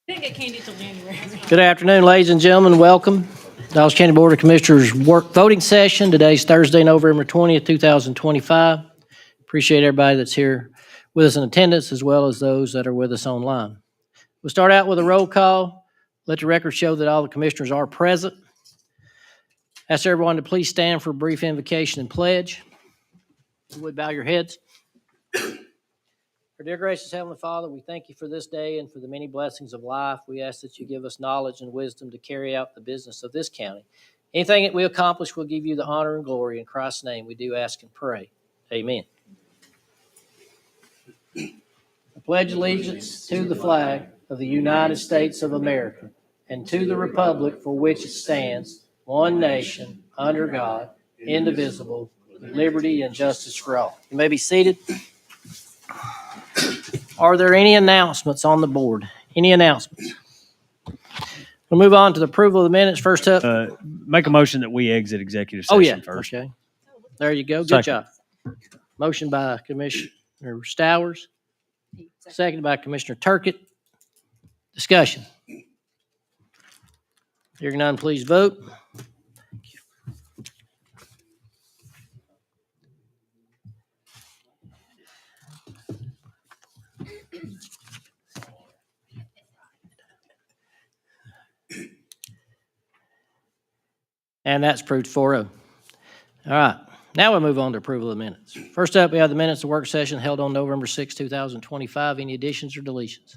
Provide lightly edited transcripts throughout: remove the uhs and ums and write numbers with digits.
Didn't get candy till January. Good afternoon, ladies and gentlemen. Welcome. Dallas County Board of Commissioners voting session. Today's Thursday, November 20th, 2025. Appreciate everybody that's here with us in attendance, as well as those that are with us online. We'll start out with a roll call. Let the record show that all the commissioners are present. Ask everyone to please stand for a brief invocation and pledge. If you would bow your heads. Our dear gracious Heavenly Father, we thank you for this day and for the many blessings of life. We ask that you give us knowledge and wisdom to carry out the business of this county. Anything that we accomplish, we'll give you the honor and glory. In Christ's name, we do ask and pray. Amen. I pledge allegiance to the flag of the United States of America and to the republic for which it stands, one nation, under God, indivisible, with liberty and justice for all. You may be seated. Are there any announcements on the board? Any announcements? We'll move on to the approval of the minutes. First up. Make a motion that we exit executive session first. Okay. There you go. Good Second. job. Motion by Commissioner Stowers, seconded by Commissioner Turkett. Discussion. Hearing none, please vote. And that's approved 4-0. All right. Now we'll move on to approval of the minutes. First up, we have the minutes of work session held on November 6, 2025. Any additions or deletions?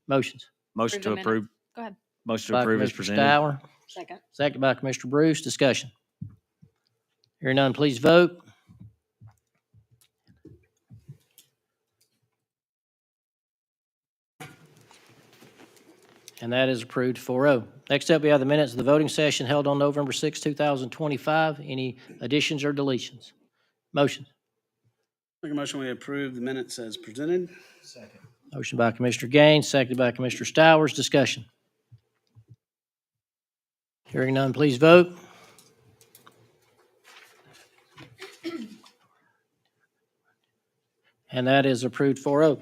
Motions. Motion to Approve the approve. Go ahead. Motion By to approve is Commissioner presented. Stower, Second. second by Commissioner Bruce. Discussion. Hearing none, please vote. And that is approved 4-0. Next up, we have the minutes of the voting session held on November 6, 2025. Any additions or deletions? Motion. Make a motion we approve the minutes as presented. Second. Motion by Commissioner Gaines, seconded by Commissioner Stowers. Discussion. Hearing none, please vote. And that is approved 4-0.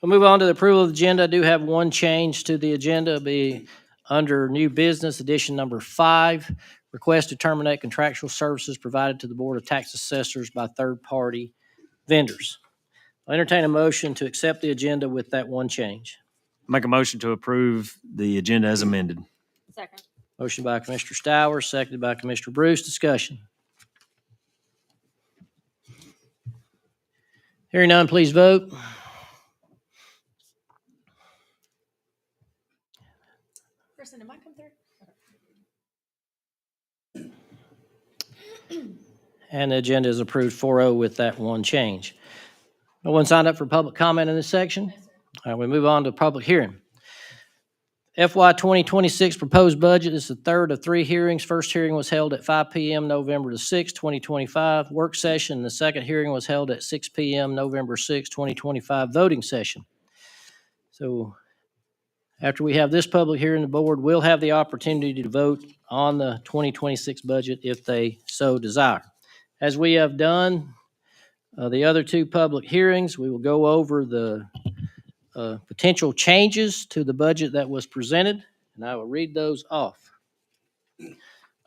We'll move on to the approval of the agenda. I do have one change to the agenda. It'll be under new business, edition number 5, request to terminate contractual services provided to the Board of Tax Assessors by third-party vendors. I'll entertain a motion to accept the agenda with that one change. Make a motion to approve the agenda as amended. Second. Motion by Commissioner Stowers, seconded by Commissioner Bruce. Discussion. Hearing none, please vote. Kristen, did I come through? And the agenda is approved 4-0 with that one change. No one signed up for public comment in this section? All right, we move on to public hearing. FY 2026 proposed budget is the third of 3 hearings. First hearing was held at 5 p.m. November the 6th, 2025. Work session. The second hearing was held at 6 p.m. November 6th, 2025. Voting session. So after we have this public hearing, the board will have the opportunity to vote on the 2026 budget if they so desire. As we have done the other 2 public hearings, we will go over the potential changes to the budget that was presented, and I will read those off.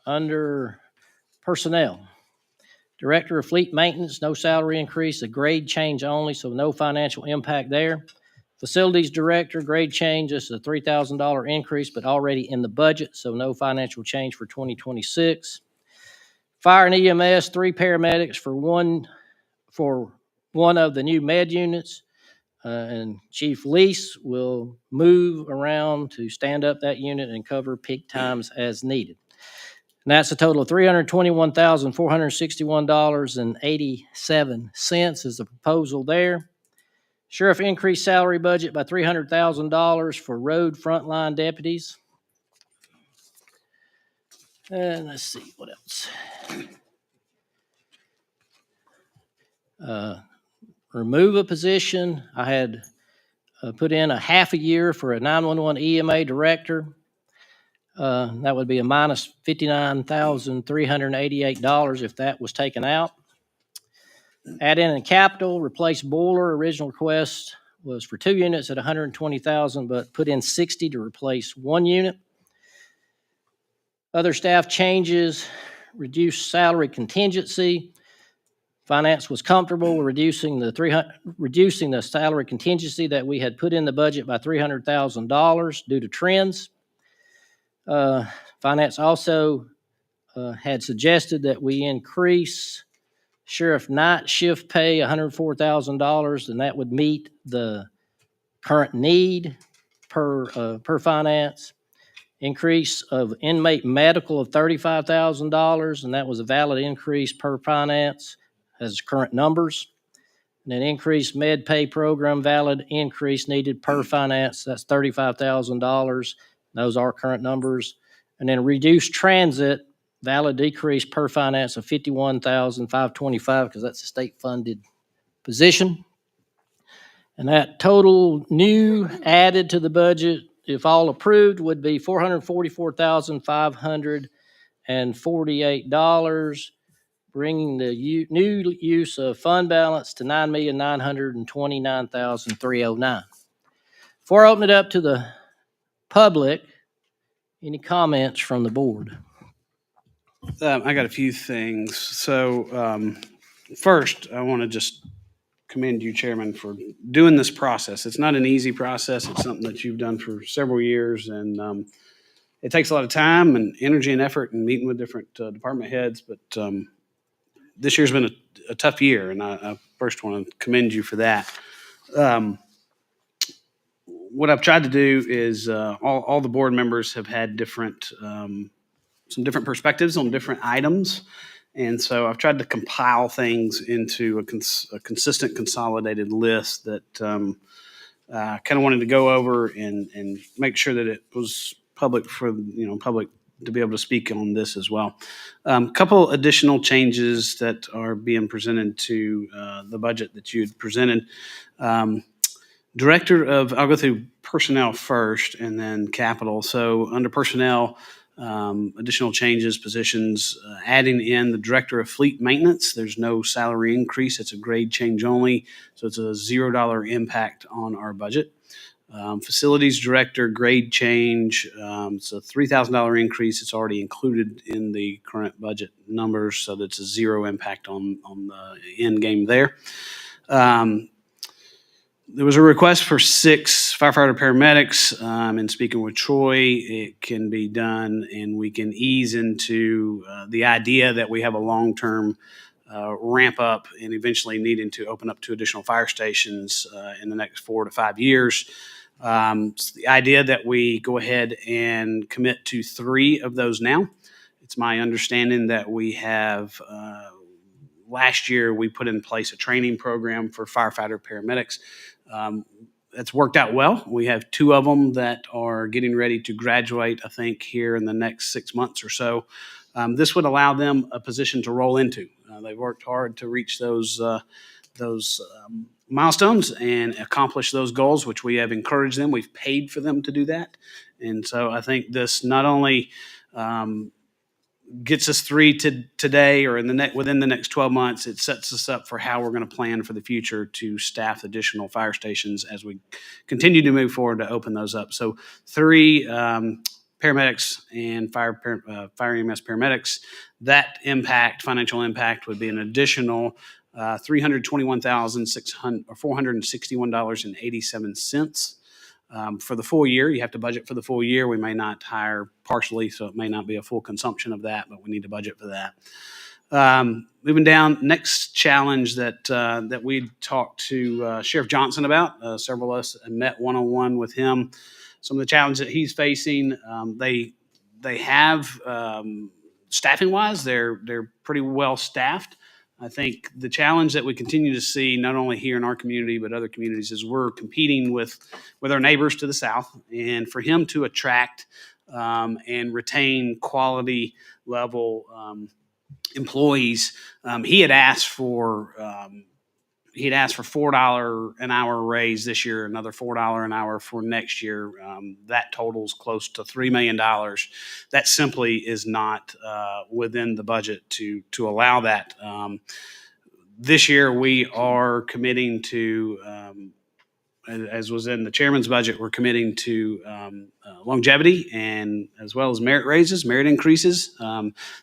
Under personnel, Director of Fleet Maintenance, no salary increase, a grade change only, so no financial impact there. Facilities Director, grade change, this is a $3,000 increase, but already in the budget, so no financial change for 2026. Fire and EMS, 3 paramedics for one of the new med units. And Chief Lease will move around to stand up that unit and cover peak times as needed. And that's a total of $321,461.87 is the proposal there. Sheriff increased salary budget by $300,000 for road frontline deputies. And let's see, what else? Remove a position. I had put in a half a year for a 911 EMA director. That would be a minus $59,388 if that was taken out. Add in a capital, replace boiler. Original request was for 2 units at $120,000, but put in 60 to replace 1 unit. Other staff changes, reduced salary contingency. Finance was comfortable with reducing the salary contingency that we had put in the budget by $300,000 due to trends. Finance also had suggested that we increase sheriff night shift pay $104,000, and that would meet the current need per finance. Increase of inmate medical of $35,000, and that was a valid increase per finance as current numbers. And an increased med pay program valid increase needed per finance, that's $35,000. Those are current numbers. And then reduced transit valid decrease per finance of $51,525 because that's a state funded position. And that total new added to the budget, if all approved, would be $444,548, bringing the new use of fund balance to $9,929,309. Before I open it up to the public, any comments from the board? I got a few things. So first, I want to just commend you, Chairman, for doing this process. It's not an easy process. It's something that you've done for several years, and it takes a lot of time and energy and effort and meeting with different department heads. But this year's been a tough year, and I first want to commend you for that. What I've tried to do is all the board members have had some different perspectives on different items. And so I've tried to compile things into a consistent, consolidated list that kind of wanted to go over and make sure that it was public for public to be able to speak on this as well. A couple additional changes that are being presented to the budget that you had presented. I'll go through personnel first and then capital. So under personnel, additional changes, positions, adding in the director of fleet maintenance. There's no salary increase. It's a grade change only. So it's a $0 impact on our budget. Facilities director, grade change. It's a $3,000 increase. It's already included in the current budget numbers. So that's a zero impact on the end game there. There was a request for 6 firefighter paramedics, and speaking with Troy, it can be done, and we can ease into the idea that we have a long-term ramp up and eventually needing to open up 2 additional fire stations in the next 4 to 5 years. It's the idea that we go ahead and commit to 3 of those now. It's my understanding that we have last year we put in place a training program for firefighter paramedics. It's worked out well. We have 2 of them that are getting ready to graduate, I think, here in the next 6 months or so. This would allow them a position to roll into. They've worked hard to reach those milestones and accomplish those goals, which we have encouraged them. We've paid for them to do that. And so I think this not only gets us 3 today or within the next 12 months, it sets us up for how we're going to plan for the future to staff additional fire stations as we continue to move forward to open those up. So 3 paramedics and fire EMS paramedics. That financial impact would be an additional $461.87. For the full year, you have to budget for the full year. We may not hire partially, so it may not be a full consumption of that, but we need to budget for that. Moving down, next challenge that we talked to Sheriff Johnson about. Several of us met one-on-one with him. Some of the challenges that he's facing, they have staffing-wise, they're pretty well staffed. I think the challenge that we continue to see, not only here in our community, but other communities, is we're competing with our neighbors to the south. And for him to attract and retain quality level employees, he had asked for $4 an hour raise this year, another $4 an hour for next year. That totals close to $3 million. That simply is not within the budget to allow that. This year, we are committing to, as was in the chairman's budget, we're committing to longevity and as well as merit raises, merit increases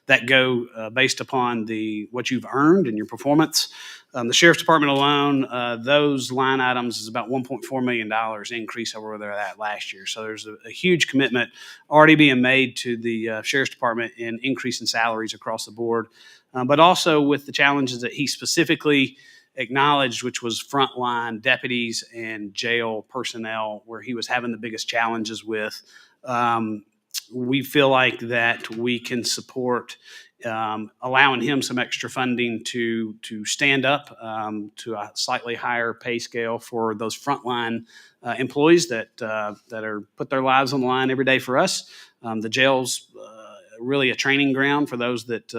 that go based upon what you've earned and your performance. The sheriff's department alone, those line items is about $1.4 million increase over where they're at last year. So there's a huge commitment already being made to the sheriff's department in increasing salaries across the board, but also with the challenges that he specifically acknowledged, which was frontline deputies and jail personnel, where he was having the biggest challenges with. We feel like that we can support allowing him some extra funding to stand up to a slightly higher pay scale for those frontline employees that are put their lives on the line every day for us. The jail's really a training ground for those that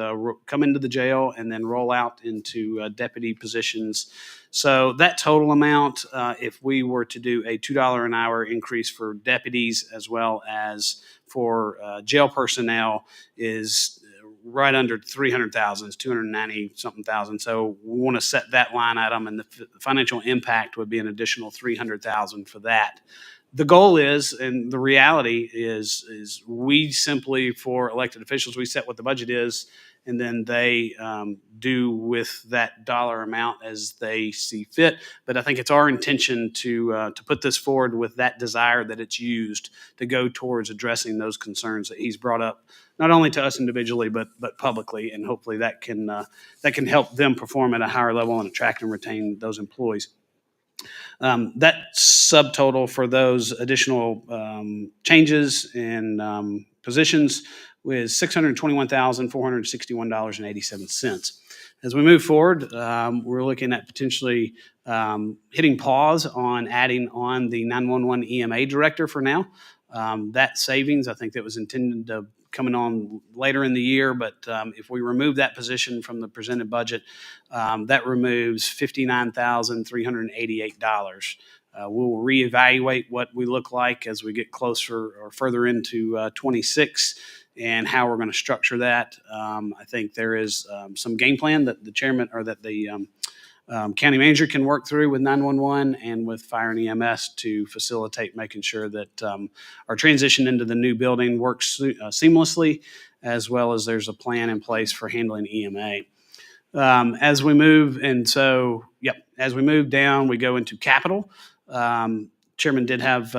come into the jail and then roll out into deputy positions. So that total amount, if we were to do a $2 an hour increase for deputies as well as for jail personnel, is right under 300,000, it's 290 something thousand. So we want to set that line item, and the financial impact would be an additional 300,000 for that. The goal is, and the reality is we simply, for elected officials, we set what the budget is, and then they do with that dollar amount as they see fit. But I think it's our intention to put this forward with that desire that it's used to go towards addressing those concerns that he's brought up, not only to us individually, but publicly, and hopefully that can help them perform at a higher level and attract and retain those employees. That subtotal for those additional changes in positions was $621,461.87. As we move forward, we're looking at potentially hitting pause on adding on the 911 EMA director for now. That savings, I think that was intended to coming on later in the year, but if we remove that position from the presented budget, that removes $59,388. We'll reevaluate what we look like as we get closer or further into 26 and how we're going to structure that. I think there is some game plan that the chairman or that the county manager can work through with 911 and with fire and EMS to facilitate making sure that our transition into the new building works seamlessly, as well as there's a plan in place for handling EMA. As we move, as we move down, we go into capital. Chairman did have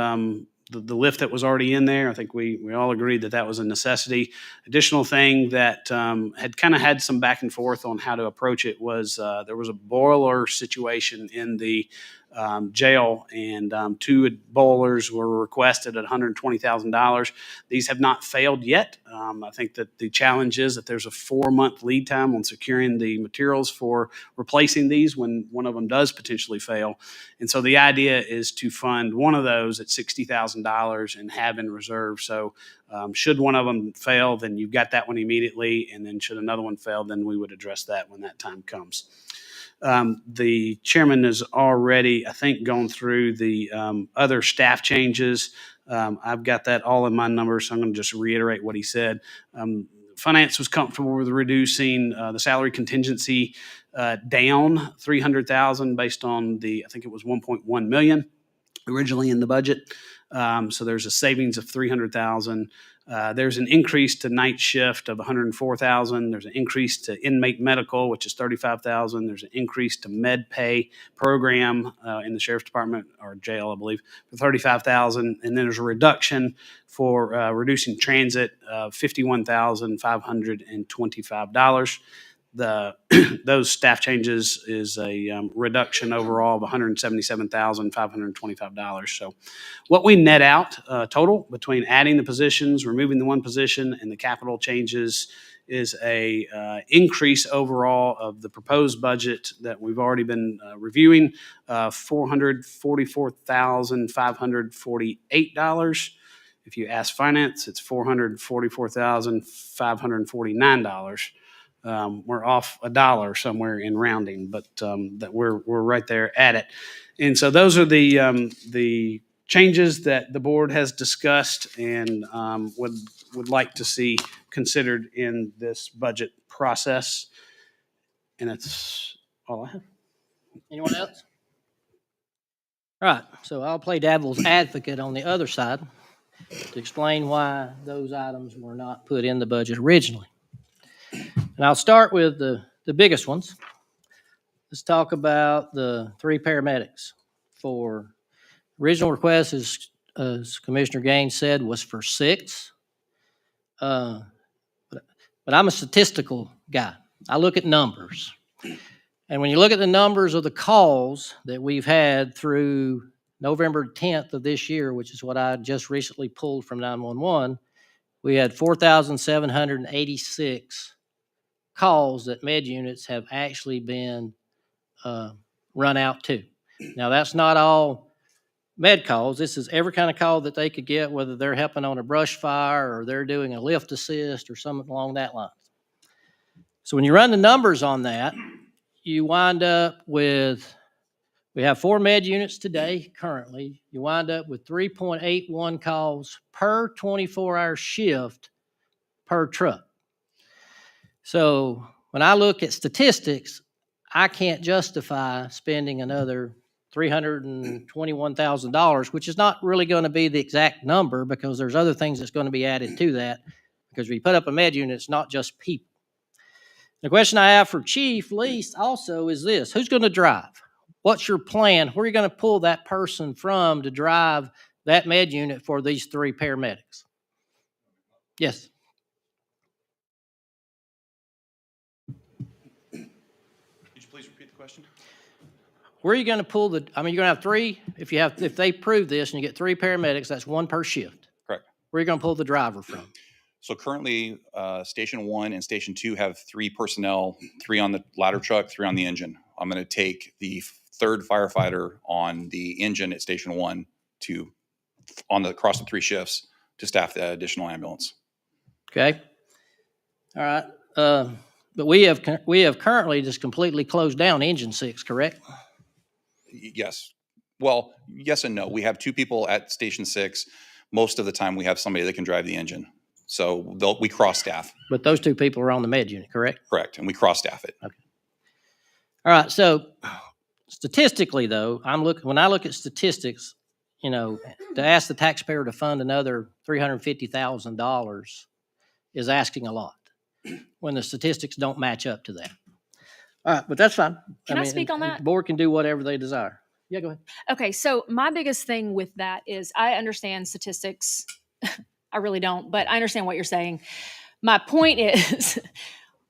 the lift that was already in there. I think we all agreed that was a necessity. Additional thing that had kind of had some back and forth on how to approach it was there was a boiler situation in the jail, and 2 boilers were requested at $120,000. These have not failed yet. I think that the challenge is that there's a 4-month lead time on securing the materials for replacing these when one of them does potentially fail. And so the idea is to fund one of those at $60,000 and have in reserve. So should one of them fail, then you've got that one immediately. And then should another one fail, then we would address that when that time comes. The chairman has already, I think, gone through the other staff changes. I've got that all in my numbers, so I'm going to just reiterate what he said. Finance was comfortable with reducing the salary contingency down $300,000 based on I think it was $1.1 million originally in the budget. So there's a savings of $300,000. There's an increase to night shift of $104,000. There's an increase to inmate medical, which is $35,000. There's an increase to med pay program in the sheriff's department or jail, I believe, for $35,000. And then there's a reduction for reducing transit of $51,525. Those staff changes is a reduction overall of $177,525. So what we net out total between adding the positions, removing the one position, and the capital changes is a increase overall of the proposed budget that we've already been reviewing, $444,548. If you ask finance, it's $444,549. We're off $1 somewhere in rounding, but that we're right there at it. And so those are the changes that the board has discussed and would like to see considered in this budget process. And that's all I have. Anyone else? All right, so I'll play devil's advocate on the other side to explain why those items were not put in the budget originally. And I'll start with the biggest ones. Let's talk about the 3 paramedics. For original request, as Commissioner Gaines said, was for 6. But I'm a statistical guy. I look at numbers. And when you look at the numbers of the calls that we've had through November 10th of this year, which is what I just recently pulled from 911, we had 4,786 calls that med units have actually been run out to. Now, that's not all med calls. This is every kind of call that they could get, whether they're helping on a brush fire or they're doing a lift assist or something along that line. So when you run the numbers on that, you wind up with, we have 4 med units today currently. You wind up with 3.81 calls per 24-hour shift per truck. So when I look at statistics, I can't justify spending another $321,000, which is not really going to be the exact number because there's other things that's going to be added to that. Because when you put up a med unit, it's not just people. The question I have for Chief Lease also is this: who's going to drive? What's your plan? Where are you going to pull that person from to drive that med unit for these 3 paramedics? Yes. Could you please repeat the question? Where are you going to pull you're going to have 3, if they prove this and you get 3 paramedics, that's 1 per shift. Correct. Where are you going to pull the driver from? So currently, Station 1 and Station 2 have 3 personnel, 3 on the ladder truck, 3 on the engine. I'm going to take the 3rd firefighter on the engine at Station 1 across the 3 shifts to staff the additional ambulance. Okay. All right. But we have currently just completely closed down Engine 6, correct? Yes. Well, yes and no. We have 2 people at Station 6. Most of the time, we have somebody that can drive the engine. So we cross staff. But those 2 people are on the med unit, correct? Correct. And we cross staff it. Okay. All right. So statistically, though, when I look at statistics, to ask the taxpayer to fund another $350,000 is asking a lot when the statistics don't match up to that. All right, but that's fine. Can I speak on that? The board can do whatever they desire. Yeah, go ahead. Okay, so my biggest thing with that is I understand statistics. I really don't, but I understand what you're saying. My point is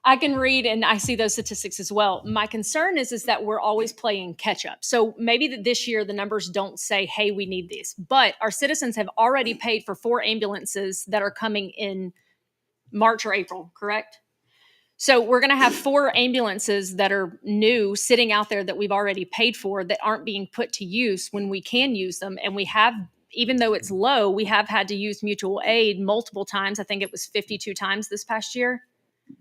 I can read and I see those statistics as well. My concern is that we're always playing catch up. So maybe that this year the numbers don't say, hey, we need these, but our citizens have already paid for 4 ambulances that are coming in March or April, correct? So we're going to have 4 ambulances that are new sitting out there that we've already paid for that aren't being put to use when we can use them. And we have, even though it's low, we have had to use mutual aid multiple times. I think it was 52 times this past year.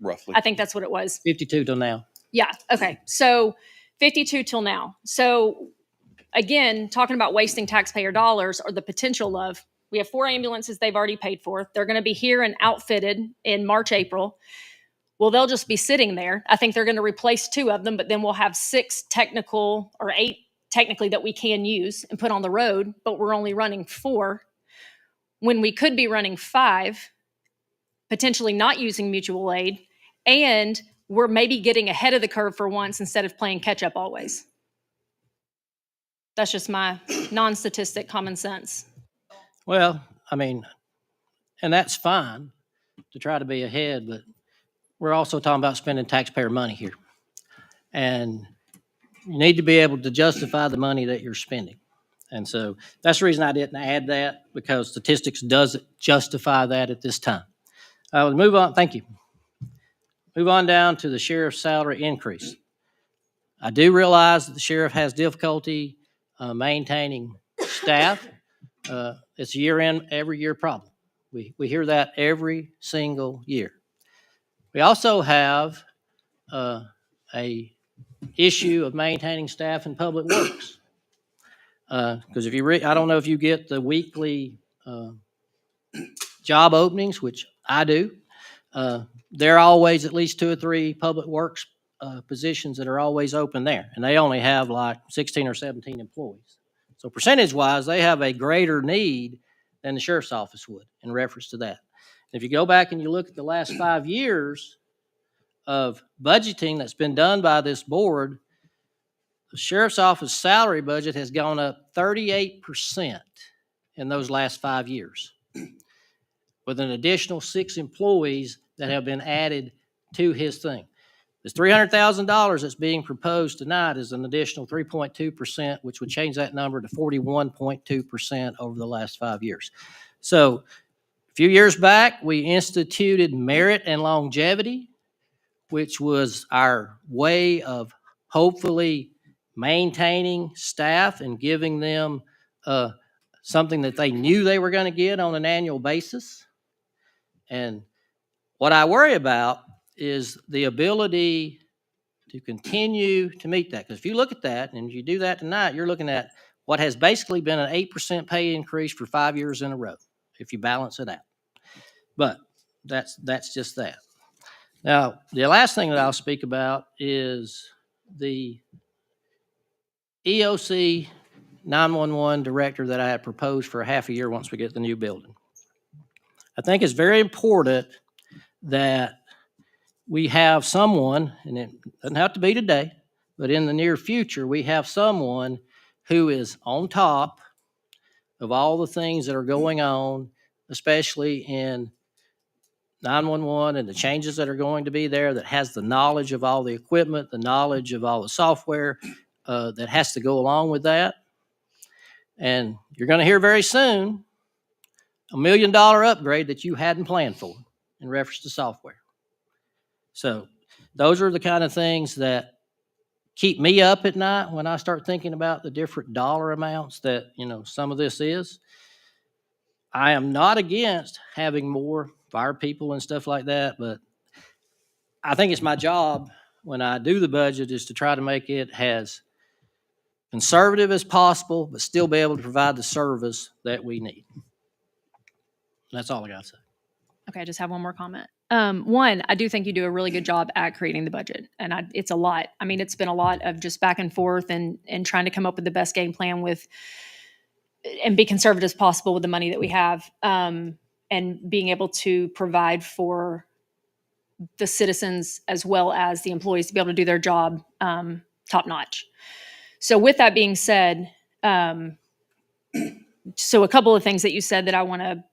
Roughly. I think that's what it was. 52 till now. Yeah. Okay. So 52 till now. So again, talking about wasting taxpayer dollars or the potential of, we have 4 ambulances they've already paid for. They're going to be here and outfitted in March, April. Well, they'll just be sitting there. I think they're going to replace 2 of them, but then we'll have 6 technical or 8 technically that we can use and put on the road, but we're only running 4 when we could be running 5, potentially not using mutual aid, and we're maybe getting ahead of the curve for once instead of playing catch up always. That's just my non-statistic common sense. Well, I mean, and that's fine to try to be ahead, but we're also talking about spending taxpayer money here. And you need to be able to justify the money that you're spending. And so that's the reason I didn't add that, because statistics doesn't justify that at this time. We'll move on. Thank you. move on down to the sheriff's salary increase. I do realize that the sheriff has difficulty maintaining staff. It's a year-end, every year problem. We hear that every single year. We also have a issue of maintaining staff in public works. Because if you I don't know if you get the weekly job openings, which I do. There are always at least 2 or 3 public works positions that are always open there, and they only have like 16 or 17 employees. So percentage-wise, they have a greater need than the sheriff's office would in reference to that. If you go back and you look at the last 5 years of budgeting that's been done by this board, the sheriff's office salary budget has gone up 38% in those last 5 years, with an additional 6 employees that have been added to his thing. This $300,000 that's being proposed tonight is an additional 3.2%, which would change that number to 41.2% over the last 5 years. So a few years back, we instituted merit and longevity, which was our way of hopefully maintaining staff and giving them something that they knew they were going to get on an annual basis. And what I worry about is the ability to continue to meet that. Because if you look at that and you do that tonight, you're looking at what has basically been an 8% pay increase for 5 years in a row, if you balance it out. But that's just that. Now, the last thing that I'll speak about is the EOC 911 director that I had proposed for a half a year once we get the new building. I think it's very important that we have someone, and it doesn't have to be today, but in the near future, we have someone who is on top of all the things that are going on, especially in 911 and the changes that are going to be there, that has the knowledge of all the equipment, the knowledge of all the software that has to go along with that. And you're going to hear very soon $1 million upgrade that you hadn't planned for in reference to software. So those are the kind of things that keep me up at night when I start thinking about the different dollar amounts that, some of this is. I am not against having more fire people and stuff like that, but I think it's my job when I do the budget is to try to make it as conservative as possible, but still be able to provide the service that we need. That's all I got to say. Okay, I just have one more comment. One, I do think you do a really good job at creating the budget, and it's a lot. I mean, it's been a lot of just back and forth and trying to come up with the best game plan and be conservative as possible with the money that we have, and being able to provide for the citizens as well as the employees to be able to do their job top notch. So with that being said, so a couple of things that you said that I want to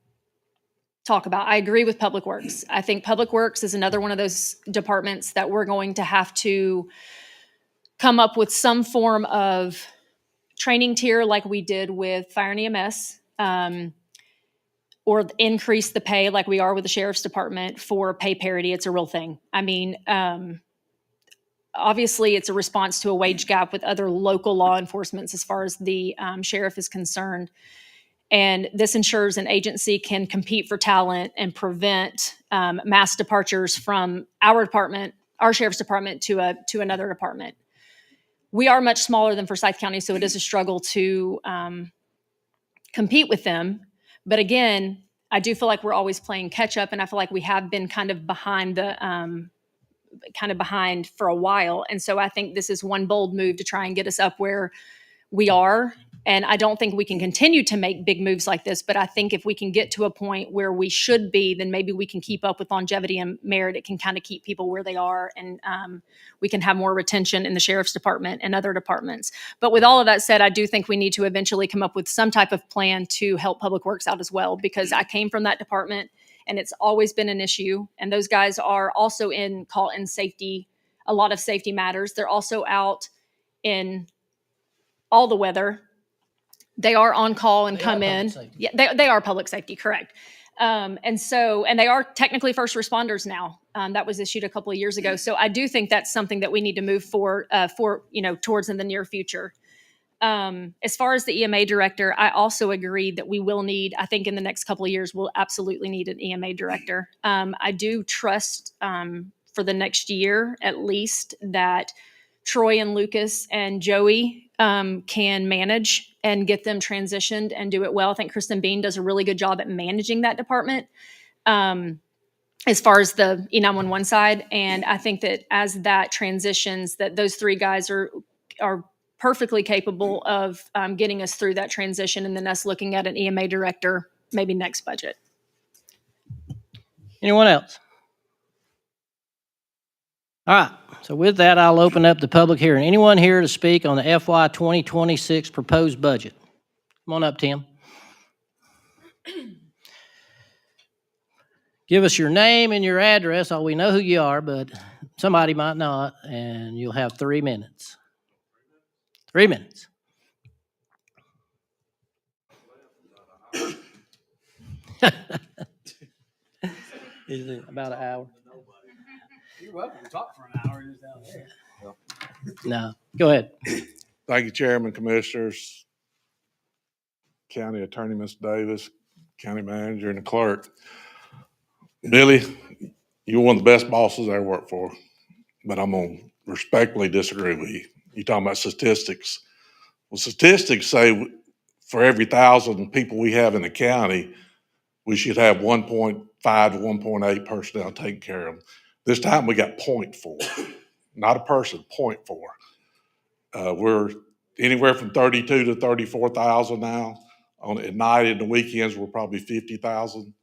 talk about. I agree with Public Works. I think Public Works is another one of those departments that we're going to have to come up with some form of training tier like we did with Fire and EMS, or increase the pay like we are with the Sheriff's Department for pay parity. It's a real thing. I mean, obviously it's a response to a wage gap with other local law enforcements as far as the sheriff is concerned. And this ensures an agency can compete for talent and prevent mass departures from our department, our sheriff's department, to another department. We are much smaller than Forsyth County, so it is a struggle to compete with them. But again, I do feel like we're always playing catch up, and I feel like we have been kind of behind for a while. And so I think this is one bold move to try and get us up where we are. And I don't think we can continue to make big moves like this, but I think if we can get to a point where we should be, then maybe we can keep up with longevity and merit. It can kind of keep people where they are, and we can have more retention in the Sheriff's Department and other departments. But with all of that said, I do think we need to eventually come up with some type of plan to help Public Works out as well, because I came from that department and it's always been an issue. And those guys are also in call-in safety, a lot of safety matters. They're also out in all the weather. They are on call and come in. Yeah, they are public safety, correct. And they are technically first responders now. That was issued a couple of years ago. So I do think that's something that we need to move towards in the near future. As far as the EMA director, I also agree that we will need, I think in the next couple of years, we'll absolutely need an EMA director. I do trust for the next year, at least, that Troy and Lucas and Joey can manage and get them transitioned and do it well. I think Kristen Bean does a really good job at managing that department. As far as the E911 side. And I think that as that transitions, that those three guys are perfectly capable of getting us through that transition, and then us looking at an EMA director maybe next budget. Anyone else? All right, so with that, I'll open up the public hearing. Anyone here to speak on the FY 2026 proposed budget? Come on up, Tim. Give us your name and your address. We know who you are, but somebody might not, and you'll have 3 minutes. 3 minutes. Is it about an hour? You're welcome to talk for an hour just out there. No, go ahead. Thank you, Chairman, Commissioners, County Attorney, Mr. Davis, County Manager, and the Clerk. Billy, you're one of the best bosses I ever worked for, but I'm going to respectfully disagree with you. You're talking about statistics. Well, statistics say for every 1,000 people we have in the county, we should have 1.5 to 1.8 personnel taking care of them. This time we got 0.4, not a person, 0.4. We're anywhere from 32 to 34,000 now. At night and the weekends, we're probably 50,000.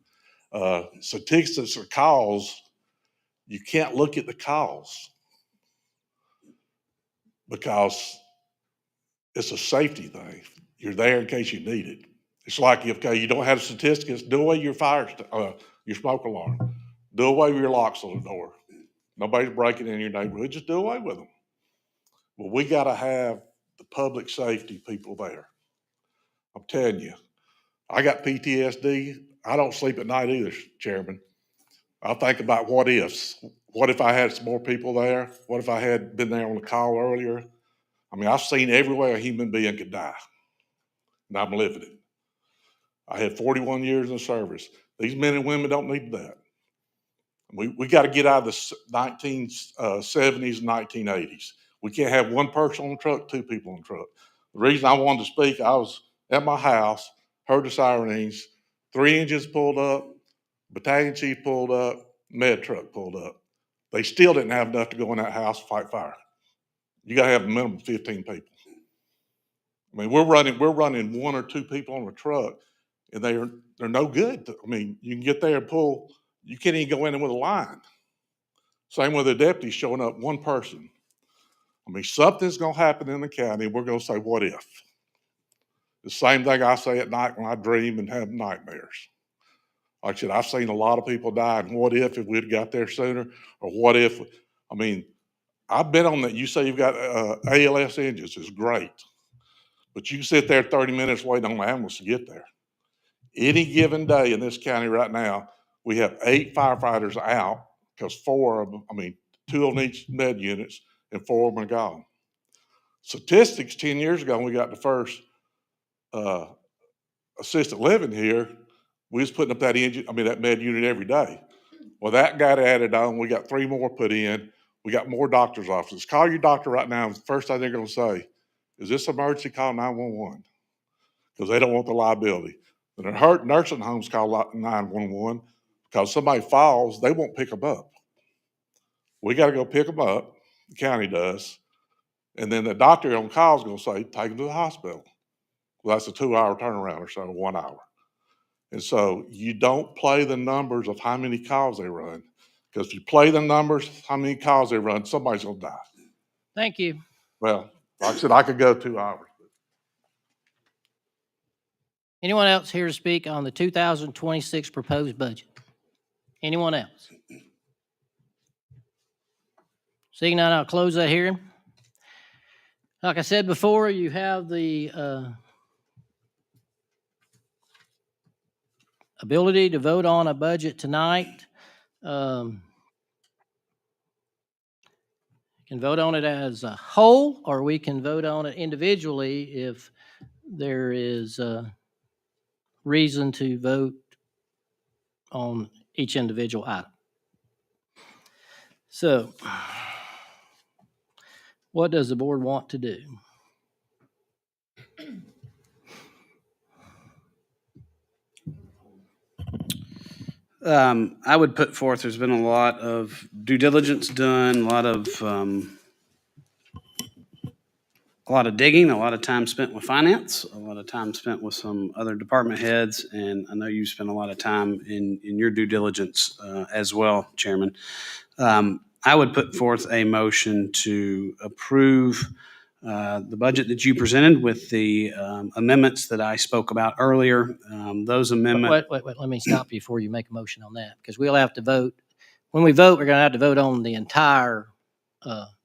Statistics are calls. You can't look at the calls because it's a safety thing. You're there in case you need it. It's like if you don't have statistics, do away your your smoke alarm. Do away with your locks on the door. Nobody's breaking in your neighborhood. Just do away with them. Well, we got to have the public safety people there. I'm telling you, I got PTSD. I don't sleep at night either, Chairman. I think about what ifs. What if I had some more people there? What if I had been there on the call earlier? I mean, I've seen everywhere a human being could die, and I'm living it. I had 41 years in service. These men and women don't need that. We got to get out of the 1970s and 1980s. We can't have one person on the truck, two people on the truck. The reason I wanted to speak, I was at my house, heard the sirens, 3 engines pulled up, battalion chief pulled up, med truck pulled up. They still didn't have enough to go in that house to fight fire. You got to have a minimum of 15 people. I mean, we're running 1 or 2 people on a truck, and they're no good. I mean, you can get there and pull. You can't even go in with a line. Same with the deputies showing up, one person. I mean, something's going to happen in the county. We're going to say, what if? The same thing I say at night when I dream and have nightmares. Like I said, I've seen a lot of people die, and what if we'd got there sooner? Or what if, I mean, I've been on that. You say you've got ALS engines, it's great. But you can sit there 30 minutes waiting on the ambulance to get there. Any given day in this county right now, we have 8 firefighters out because 4 of them, 2 on each med units, and 4 of them are gone. Statistics, 10 years ago, when we got the first assisted living here, we was putting up that med unit every day. Well, that got added on. We got 3 more put in. We got more doctor's offices. Call your doctor right now. The first thing they're going to say, is this emergency? Call 911, because they don't want the liability. And the nursing homes call 911 because somebody falls, they won't pick them up. We got to go pick them up. The county does. And then the doctor on call is going to say, take them to the hospital. Well, that's a 2-hour turnaround or so, 1 hour. And so you don't play the numbers of how many calls they run. Because if you play the numbers, how many calls they run, somebody's going to die. Thank you. Well, like I said, I could go 2 hours. Anyone else here to speak on the 2026 proposed budget? Anyone else? Seeing none, I'll close that hearing. Like I said before, you have the ability to vote on a budget tonight. can vote on it as a whole, or we can vote on it individually if there is a reason to vote on each individual item. So, what does the board want to do? I would put forth, there's been a lot of due diligence done, a lot of digging, a lot of time spent with finance, a lot of time spent with some other department heads, and I know you spent a lot of time in your due diligence as well, Chairman. I would put forth a motion to approve the budget that you presented with the amendments that I spoke about earlier. Those amendments. Wait, let me stop you before you make a motion on that, because we'll have to vote. When we vote, we're going to have to vote on the entire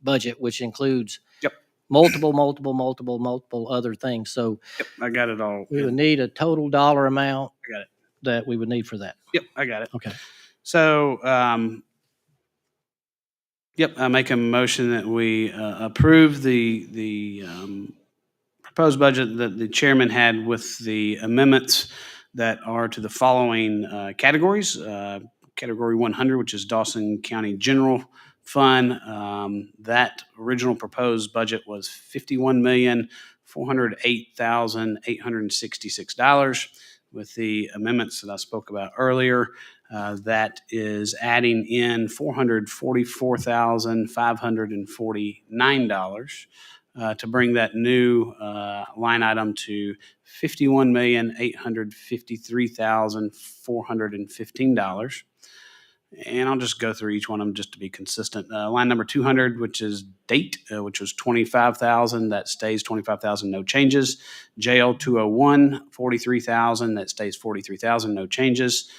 budget, which includes Yep. multiple other things. So Yep, I got it all. we would need a total dollar amount I got it. that we would need for that. Yep, I got it. Okay. So, yep, I make a motion that we approve the proposed budget that the chairman had with the amendments that are to the following categories. Category 100, which is Dawson County General Fund. That original proposed budget was $51,408,866. With the amendments that I spoke about earlier, that is adding in $444,549 to bring that new line item to $51,853,415. And I'll just go through each one of them just to be consistent. Line number 200, which is date, which was $25,000. That stays $25,000, no changes. Jail 201, $43,000. That stays $43,000, no changes.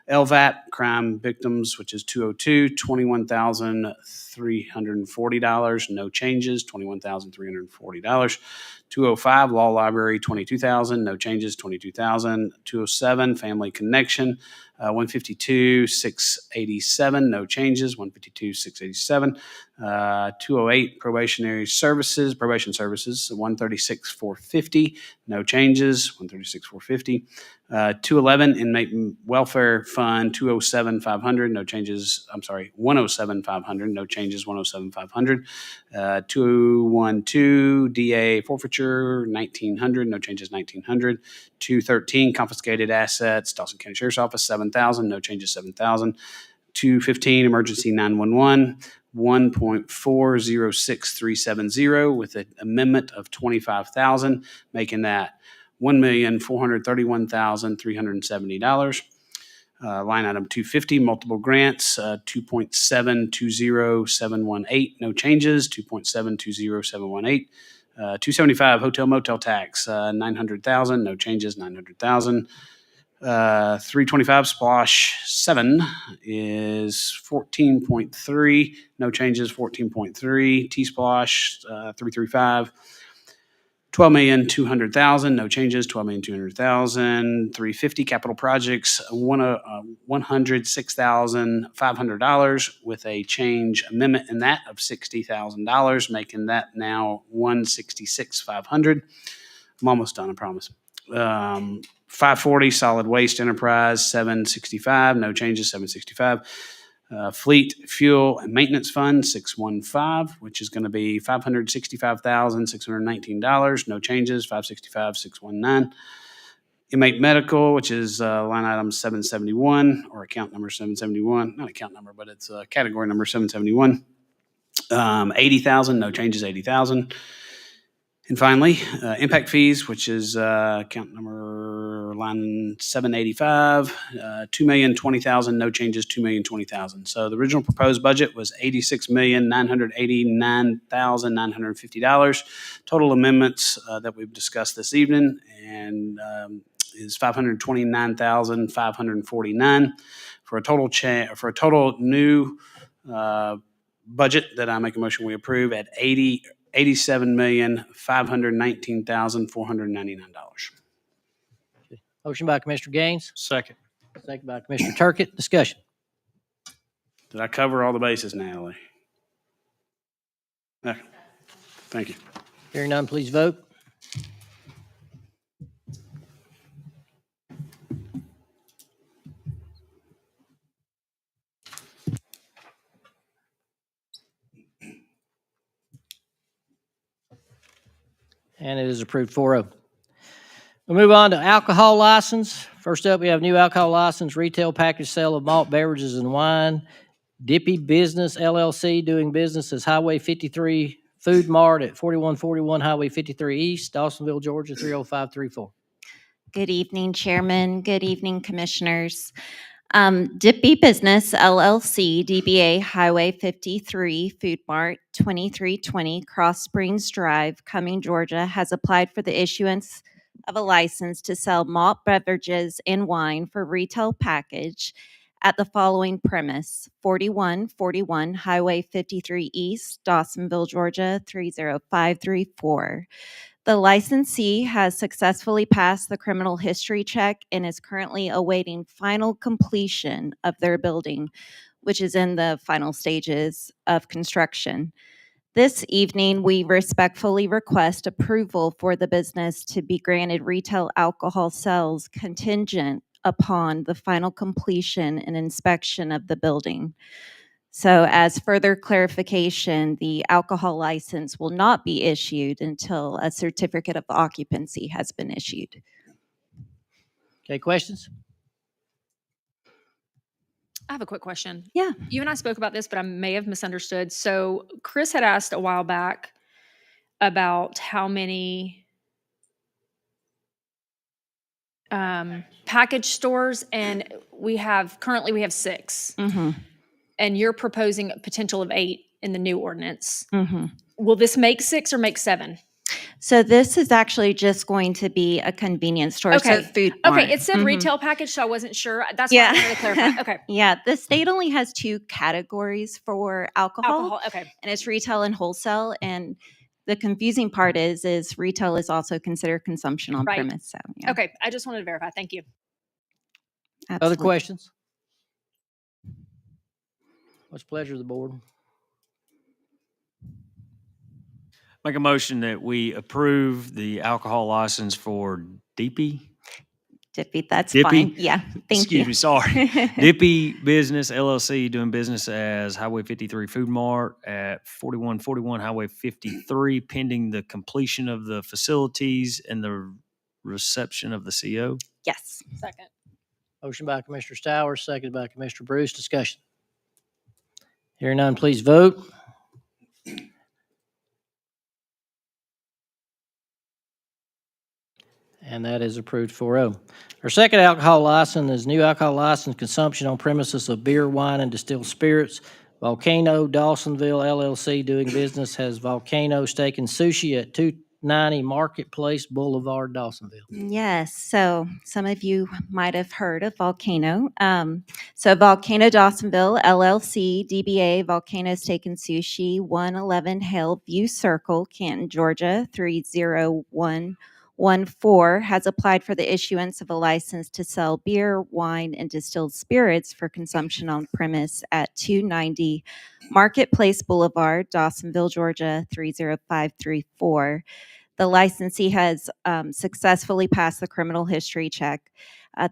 LVAP, crime victims, which is 202, $21,340, no changes, $21,340. 205, Law Library, $22,000, no changes, $22,000. 207, Family Connection, $152,687, no changes, $152,687. 208, Probation Services, $136,450, no changes, $136,450. 211, Inmate Welfare Fund, $207,500, no changes. I'm sorry, $107,500, no changes, $107,500. 212, DA Forfeiture, $1,900, no changes, $1,900. 213, Confiscated Assets, Dawson County Sheriff's Office, $7,000, no changes, $7,000. 215, Emergency 911, $1.406370 with an amendment of $25,000, making that $1,431,370. Line item 250, multiple grants, 2.720718, no changes, 2.720718. 275, hotel motel tax, 900,000, no changes, 900,000. 325 Splosh 7 is 14.3, no changes, 14.3. T-Splosh 335, 12,200,000, no changes, 12,200,000. 350 Capital Projects, $106,500 with a change amendment in that of $60,000, making that now $166,500. I'm almost done, I promise. 540 Solid Waste Enterprise, $765, no changes, $765. Fleet Fuel and Maintenance Fund, 615, which is going to be $565,619, no changes, $565,619. Inmate Medical, which is line item 771, or account number 771, not account number, but it's category number 771. 80,000, no changes, 80,000. And finally, impact fees, which is account number line 785, $2,020,000, no changes, $2,020,000. So the original proposed budget was $86,989,950. Total amendments that we've discussed this evening and is $529,549 for a total new budget that I make a motion we approve at $87,519,499. Motion by Commissioner Gaines, Second. second by Commissioner Turkett. Discussion. Did I cover all the bases, Natalie? Thank you. Hearing none, please vote. And it is approved 4-0. We'll move on to alcohol license. First up, we have new alcohol license, retail package sale of malt beverages and wine. Dippy Business LLC doing business as Highway 53 Food Mart at 4141 Highway 53 East, Dawsonville, Georgia, 30534. Good evening, Chairman. Good evening, Commissioners. Dippy Business LLC, DBA Highway 53 Food Mart, 2320 Cross Springs Drive, Cumming, Georgia, has applied for the issuance of a license to sell malt beverages and wine for retail package at the following premise: 4141 Highway 53 East, Dawsonville, Georgia, 30534. The licensee has successfully passed the criminal history check and is currently awaiting final completion of their building, which is in the final stages of construction. This evening, we respectfully request approval for the business to be granted retail alcohol sales contingent upon the final completion and inspection of the building. So as further clarification, the alcohol license will not be issued until a certificate of occupancy has been issued. Okay, questions? I have a quick question. Yeah. You and I spoke about this, but I may have misunderstood. So Chris had asked a while back about how many package stores, and currently we have 6. Mm-hmm. And you're proposing a potential of 8 in the new ordinance. Mm-hmm. Will this make 6 or make 7? So this is actually just going to be a convenience store, Okay. so food mart. Okay, it said Mhm. retail package, so I wasn't sure. That's Yeah. why I wanted to clarify. Okay. Yeah, the state only has 2 categories for alcohol, Okay. and it's retail and wholesale. And the confusing part is retail is also considered consumption on Right. premise. So yeah, Okay. I just wanted to verify. Thank you. Other absolutely. questions? What's the pleasure of the board? Make a motion that we approve the alcohol license for Dippy. Dippy, that's Dippy? fine. Yeah, thank Excuse you. me, sorry. Dippy Business LLC doing business as Highway 53 Food Mart at 4141 Highway 53, pending the completion of the facilities and the reception of the CO. Yes. Second. Motion by Commissioner Stowers, seconded by Commissioner Bruce. Discussion. Hearing none, please vote. And that is approved 4-0. Our second alcohol license is new alcohol license consumption on premises of beer, wine, and distilled spirits. Volcano Dawsonville LLC doing business as Volcano Steak and Sushi at 290 Marketplace Boulevard, Dawsonville. Yes. So some of you might have heard of Volcano. So Volcano Dawsonville LLC, DBA Volcano Steak and Sushi, 111 Hale View Circle, Canton, Georgia, 30114, has applied for the issuance of a license to sell beer, wine, and distilled spirits for consumption on premise at 290 Marketplace Boulevard, Dawsonville, Georgia, 30534. The licensee has successfully passed the criminal history check.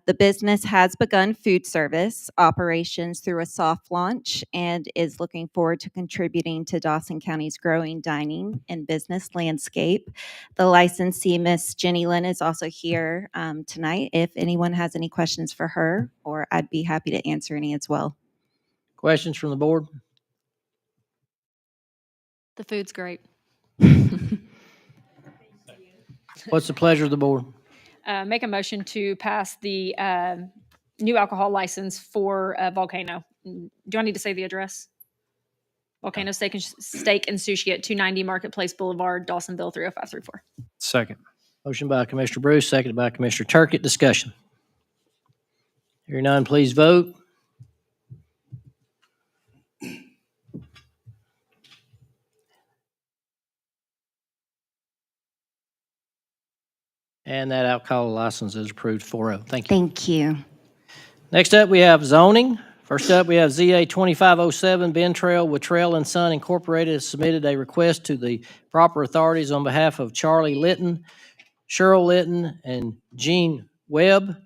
The business has begun food service operations through a soft launch and is looking forward to contributing to Dawson County's growing dining and business landscape. The licensee, Miss Jenny Lynn, is also here tonight if anyone has any questions for her, or I'd be happy to answer any as well. Questions from the board? The food's great. What's the pleasure of the board? Make a motion to pass the new alcohol license for Volcano. Do I need to say the address? Volcano Steak and Sushi at 290 Marketplace Boulevard, Dawsonville, 30534. Second. Motion by Commissioner Bruce, seconded by Commissioner Turkett. Discussion. Hearing none, please vote. And that alcohol license is approved 4-0. Thank you. Thank you. Next up, we have zoning First up, we have ZA 2507 Ben Trail with Trail and Son Incorporated has submitted a request to the proper authorities on behalf of Charlie Litton, Cheryl Litton, and Gene Webb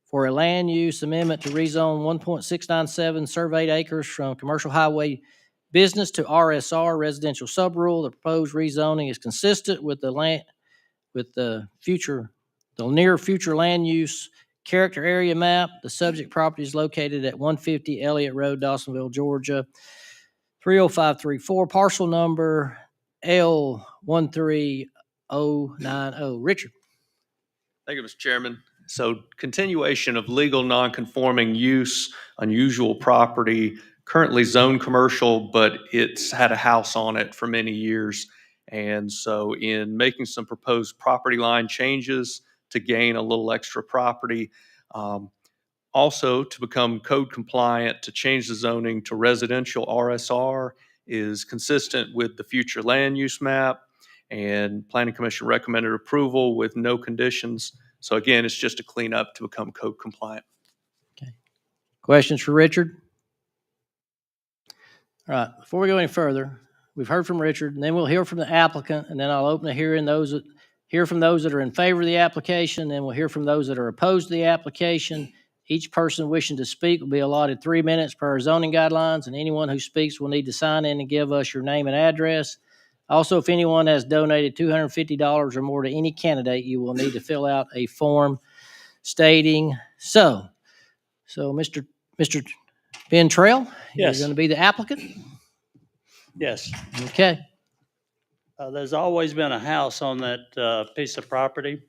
for a land use amendment to rezone 1.697 surveyed acres from commercial highway business to RSR residential subrural. The proposed rezoning is consistent with the near future land use character area map. The subject property is located at 150 Elliott Road, Dawsonville, Georgia, 30534, parcel number L13090. Richard. Thank you, Mr. Chairman. So continuation of legal non-conforming use, unusual property, currently zoned commercial, but it's had a house on it for many years. And so in making some proposed property line changes to gain a little extra property, also to become code compliant, to change the zoning to residential RSR is consistent with the future land use map, and Planning Commission recommended approval with no conditions. So again, it's just a cleanup to become code compliant. Questions for Richard? All right, before we go any further, we've heard from Richard, and then we'll hear from the applicant, and then I'll open the hearing, hear from those that are in favor of the application, then we'll hear from those that are opposed to the application. Each person wishing to speak will be allotted 3 minutes per our zoning guidelines, and anyone who speaks will need to sign in and give us your name and address. Also, if anyone has donated $250 or more to any candidate, you will need to fill out a form stating so. So, Mr. Ben Trail, Yes. you're going to be the applicant? Yes. Okay. There's always been a house on that piece of property.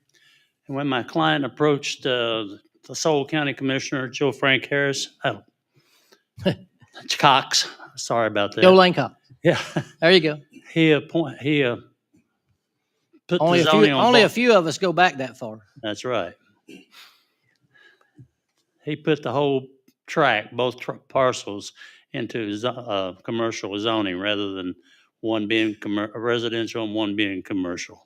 And when my client approached the Soul County Commissioner, Joe Frank Harris, Cox, sorry about that. Joe Lane Cox. Yeah. There you go. He put Only the zoning on a both. few of us go back that far. That's right. He put the whole tract, both parcels, into commercial zoning rather than one being residential and one being commercial.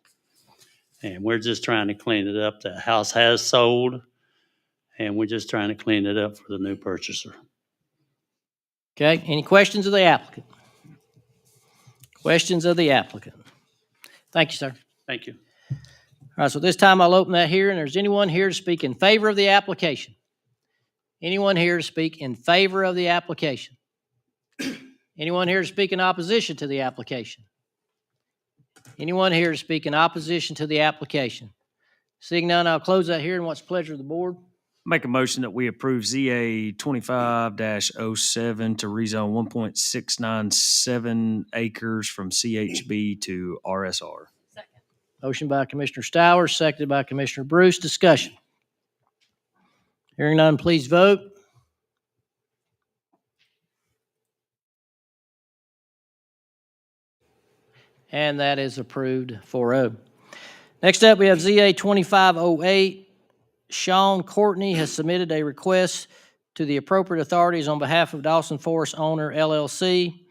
And we're just trying to clean it up. The house has sold, and we're just trying to clean it up for the new purchaser. Okay, any questions of the applicant? Questions of the applicant? Thank you, sir. Thank you. All right, so this time I'll open that hearing. Is anyone here to speak in favor of the application? Anyone here to speak in favor of the application? Anyone here to speak in opposition to the application? Anyone here to speak in opposition to the application? Seeing none, I'll close that hearing. What's the pleasure of the board? Make a motion that we approve ZA 25-07 to rezone 1.697 acres from CHB to RSR. Motion by Commissioner Stowers, seconded by Commissioner Bruce. Discussion. Hearing none, please vote. And that is approved 4-0. Next up, we have ZA 2508. Sean Courtney has submitted a request to the appropriate authorities on behalf of Dawson Forest Owner LLC.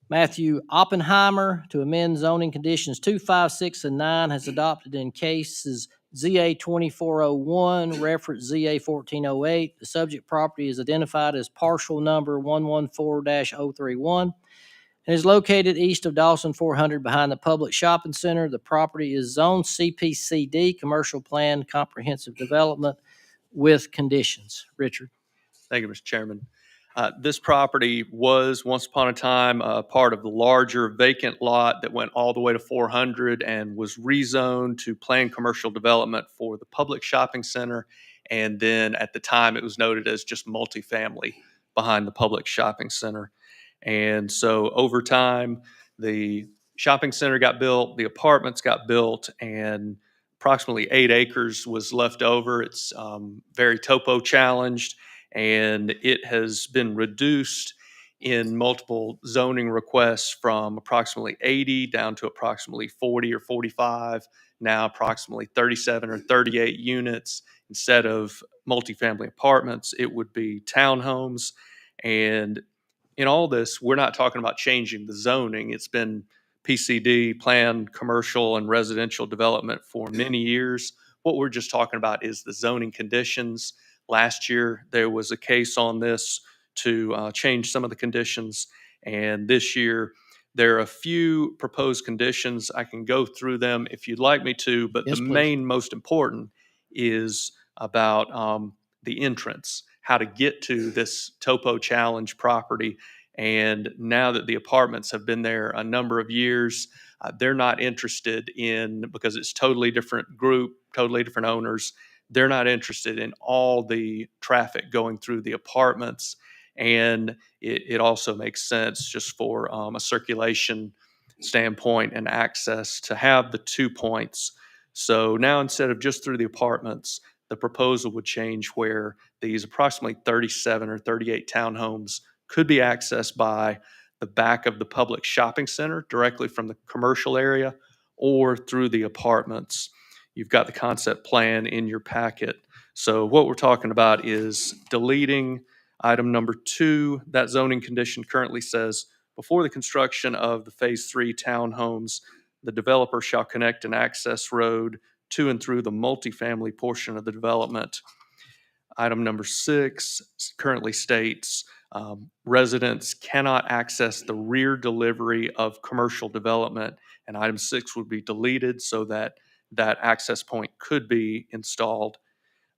Matthew Oppenheimer to amend zoning conditions 2, 5, 6, and 9 has adopted in cases ZA 2401, reference ZA 1408. The subject property is identified as parcel number 114-031 and is located east of Dawson 400 behind the public shopping center. The property is zoned CPCD, Commercial Plan Comprehensive Development with conditions. Richard. Thank you, Mr. Chairman. This property was once upon a time part of the larger vacant lot that went all the way to 400 and was rezoned to planned commercial development for the public shopping center. And then at the time, it was noted as just multifamily behind the public shopping center. And so over time, the shopping center got built, the apartments got built, and approximately 8 acres was left over. It's very topo challenged, and it has been reduced in multiple zoning requests from approximately 80 down to approximately 40 or 45, now approximately 37 or 38 units. Instead of multifamily apartments, it would be townhomes. And in all this, we're not talking about changing the zoning. It's been PCD, planned commercial and residential development, for many years. What we're just talking about is the zoning conditions. Last year, there was a case on this to change some of the conditions. And this year, there are a few proposed conditions. I can go through them if you'd like me to, but Yes, the please. main, most important is about the entrance, how to get to this Topo Challenge property. And now that the apartments have been there a number of years, they're not interested in, because it's totally different group, totally different owners, they're not interested in all the traffic going through the apartments. And it also makes sense just for a circulation standpoint and access to have the 2 points. So now instead of just through the apartments, the proposal would change where these approximately 37 or 38 townhomes could be accessed by the back of the public shopping center directly from the commercial area or through the apartments. You've got the concept plan in your packet. So what we're talking about is deleting item number 2. That zoning condition currently says, before the construction of the Phase 3 townhomes, the developer shall connect an access road to and through the multifamily portion of the development. Item number 6 currently states residents cannot access the rear delivery of commercial development, and item 6 would be deleted so that that access point could be installed.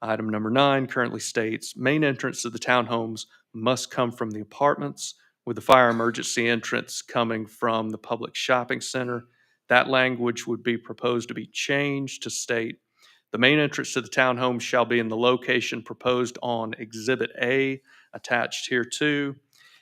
Item number 9 currently states main entrance to the townhomes must come from the apartments, with the fire emergency entrance coming from the public shopping center. That language would be proposed to be changed to state the main entrance to the townhome shall be in the location proposed on Exhibit A, attached here too.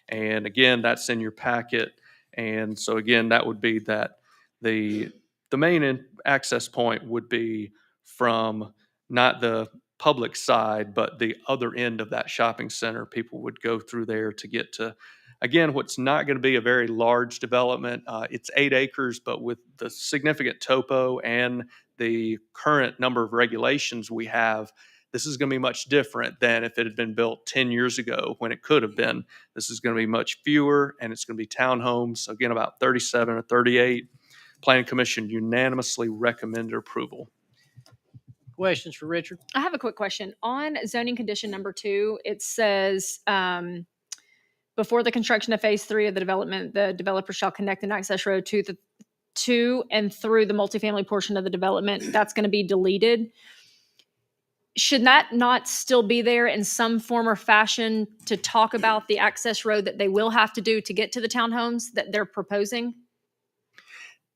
And again, that's in your packet. And so again, that would be that the main access point would be from not the public side, but the other end of that shopping center. People would go through there to get to, again, what's not going to be a very large development. It's 8 acres, but with the significant topo and the current number of regulations we have, this is going to be much different than if it had been built 10 years ago when it could have been. This is going to be much fewer, and it's going to be townhomes. So again, about 37 or 38. Planning Commission unanimously recommended approval. Questions for Richard? I have a quick question. On zoning condition number 2, it says, before the construction of Phase 3 of the development, the developer shall connect an access road to and through the multifamily portion of the development. That's going to be deleted. Should that not still be there in some form or fashion to talk about the access road that they will have to do to get to the townhomes that they're proposing?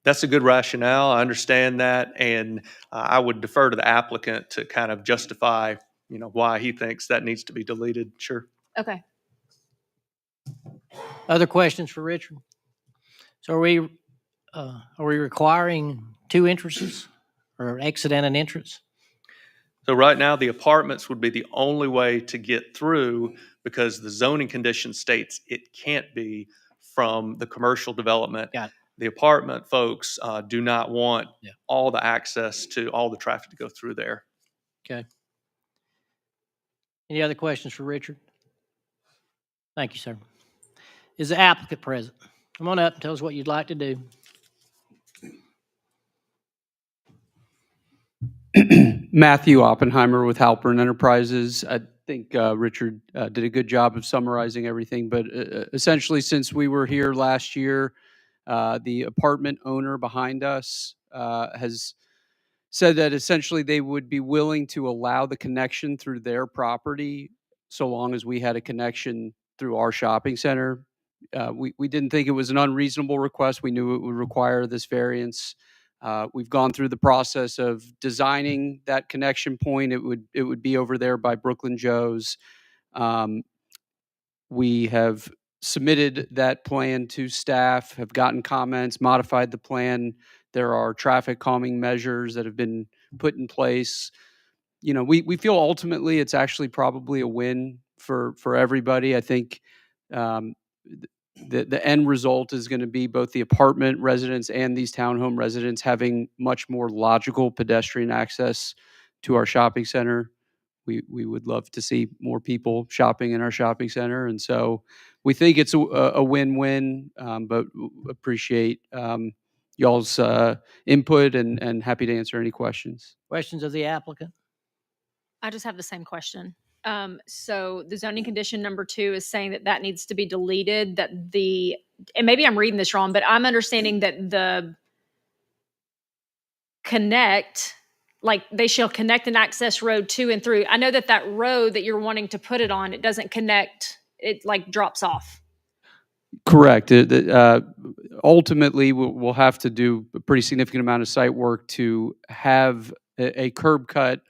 That's a good rationale. I understand that. And I would defer to the applicant to kind of justify, why he thinks that needs to be deleted. Sure. Okay. Other questions for Richard? So are we requiring 2 entrances or exit and an entrance? So right now, the apartments would be the only way to get through because the zoning condition states it can't be from the commercial development. Got it. The apartment folks do not want Yeah. all the access to all the traffic to go through there. Okay. Any other questions for Richard? Thank you, sir. Is the applicant present? Come on up and tell us what you'd like to do. Matthew Oppenheimer with Halpern Enterprises. I think Richard did a good job of summarizing everything, but essentially since we were here last year, the apartment owner behind us has said that essentially they would be willing to allow the connection through their property so long as we had a connection through our shopping center. We didn't think it was an unreasonable request. We knew it would require this variance. We've gone through the process of designing that connection point. It would be over there by Brooklyn Joe's. We have submitted that plan to staff, have gotten comments, modified the plan. There are traffic calming measures that have been put in place. We feel ultimately it's actually probably a win for everybody. I think the end result is going to be both the apartment residents and these townhome residents having much more logical pedestrian access to our shopping center. We would love to see more people shopping in our shopping center. And so we think it's a win-win, but appreciate y'all's input and happy to answer any questions. Questions of the applicant? I just have the same question. So the zoning condition number 2 is saying that that needs to be deleted, and maybe I'm reading this wrong, but I'm understanding that the connect, like they shall connect and access road to and through. I know that that road that you're wanting to put it on, it doesn't connect, it like drops off. Correct. Ultimately, we'll have to do a pretty significant amount of site work to have a curb cut.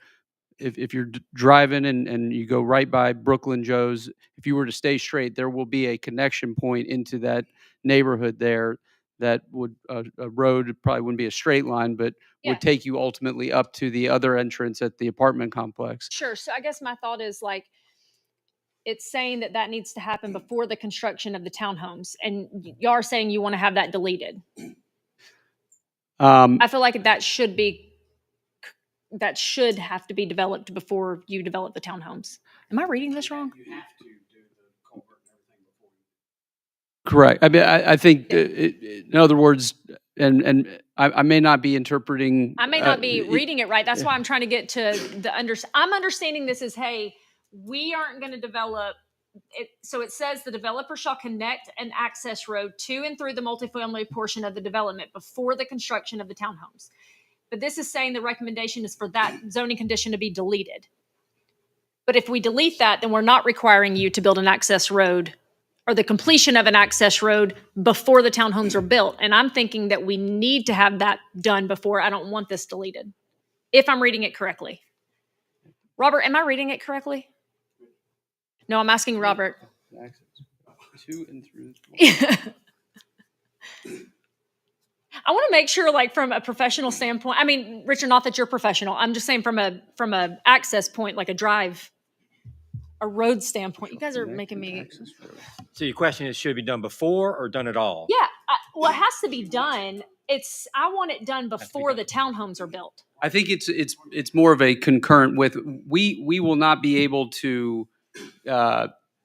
If you're driving and you go right by Brooklyn Joe's, if you were to stay straight, there will be a connection point into that neighborhood there that would, a road probably wouldn't be a straight line, but Yeah. would take you ultimately up to the other entrance at the apartment complex. Sure. So I guess my thought is like, it's saying that that needs to happen before the construction of the townhomes. And y'all are saying you want to have that deleted. I feel like that should have to be developed before you develop the townhomes. Am I reading this wrong? You have to do the culvert and everything before you. Correct. I mean, I think, in other words, and I may not be interpreting. I may not be reading it right. That's why I'm trying to get to I'm understanding this as, hey, we aren't going to develop it. So it says the developer shall connect an access road to and through the multifamily portion of the development before the construction of the townhomes. But this is saying the recommendation is for that zoning condition to be deleted. But if we delete that, then we're not requiring you to build an access road or the completion of an access road before the townhomes are built. And I'm thinking that we need to have that done before. I don't want this deleted, if I'm reading it correctly. Robert, am I reading it correctly? No, I'm asking Robert. To and through. I want to make sure, like from a professional standpoint. I mean, Richard, not that you're professional. I'm just saying from a access point, like a road standpoint. You guys are making me. So your question is, should it be done before or done at all? Yeah, well, it has to be done. I want it done before the townhomes are built. I think it's more of a concurrent with, we will not be able to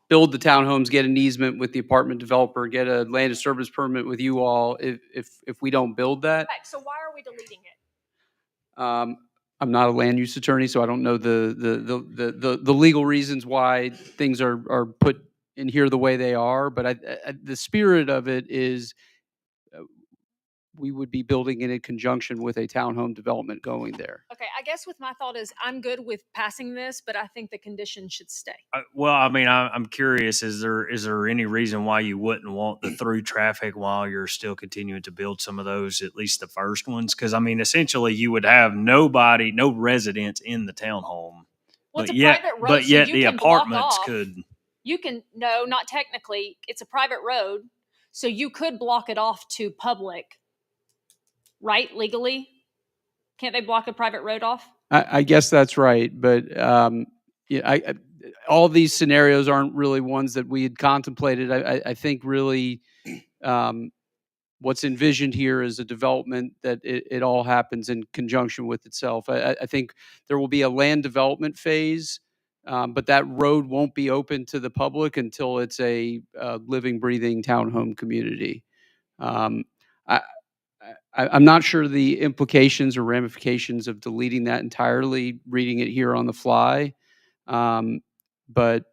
build the townhomes, get an easement with the apartment developer, get a land disturbance permit with you all if we don't build that. Right, so why are we deleting it? I'm not a land use attorney, so I don't know the legal reasons why things are put in here the way they are. But the spirit of it is we would be building it in conjunction with a townhome development going there. Okay, I guess with my thought is I'm good with passing this, but I think the condition should stay. Well, I mean, I'm curious. Is there any reason why you wouldn't want the through traffic while you're still continuing to build some of those, at least the first ones? Because I mean, essentially, you would have no residents in the townhome, Well, it's but a yet, private road, but so yet you the can block apartments off. could. No, not technically. It's a private road, so you could block it off to public, right? Legally, can't they block a private road off? I guess that's right, but yeah, all these scenarios aren't really ones that we had contemplated. I think really what's envisioned here is a development that it all happens in conjunction with itself. I think there will be a land development phase, but that road won't be open to the public until it's a living, breathing townhome community. I'm not sure the implications or ramifications of deleting that entirely, reading it here on the fly. But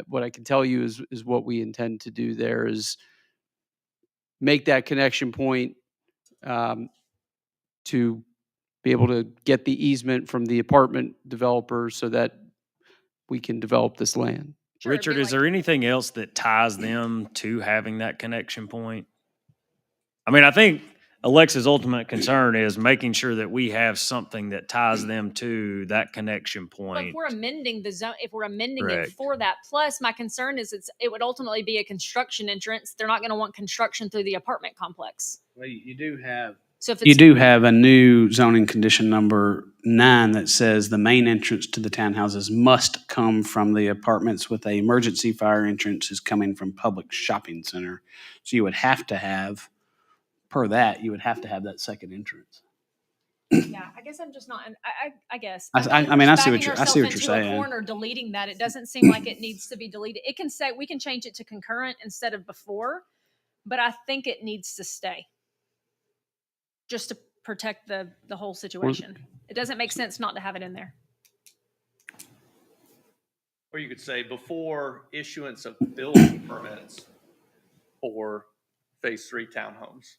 what I can tell you is what we intend to do there is make that connection point to be able to get the easement from the apartment developer so that we can develop this land. Sure, Richard, be is there anything else that ties them to having that connection point? I mean, I think Alexa's ultimate concern is making sure that we have something that ties them to that connection Well, point. if we're amending the zone, if we're amending Correct. it for that, plus my concern is it would ultimately be a construction entrance. They're not going to want construction through the apartment complex. Well, you do have. So if You it's do have a new zoning condition number 9 that says the main entrance to the townhouses must come from the apartments with a emergency fire entrance is coming from public shopping center. So you would have to have, per that, you would have to have that second entrance. yeah, I guess I'm just not. I guess. I mean, I see what you're saying. Corner deleting that, it doesn't seem like it needs to be deleted. It can say we can change it to concurrent instead of before, but I think it needs to stay, just to protect the whole situation. It doesn't make sense not to have it in there. Or you could say before issuance of building permits for Phase 3 townhomes.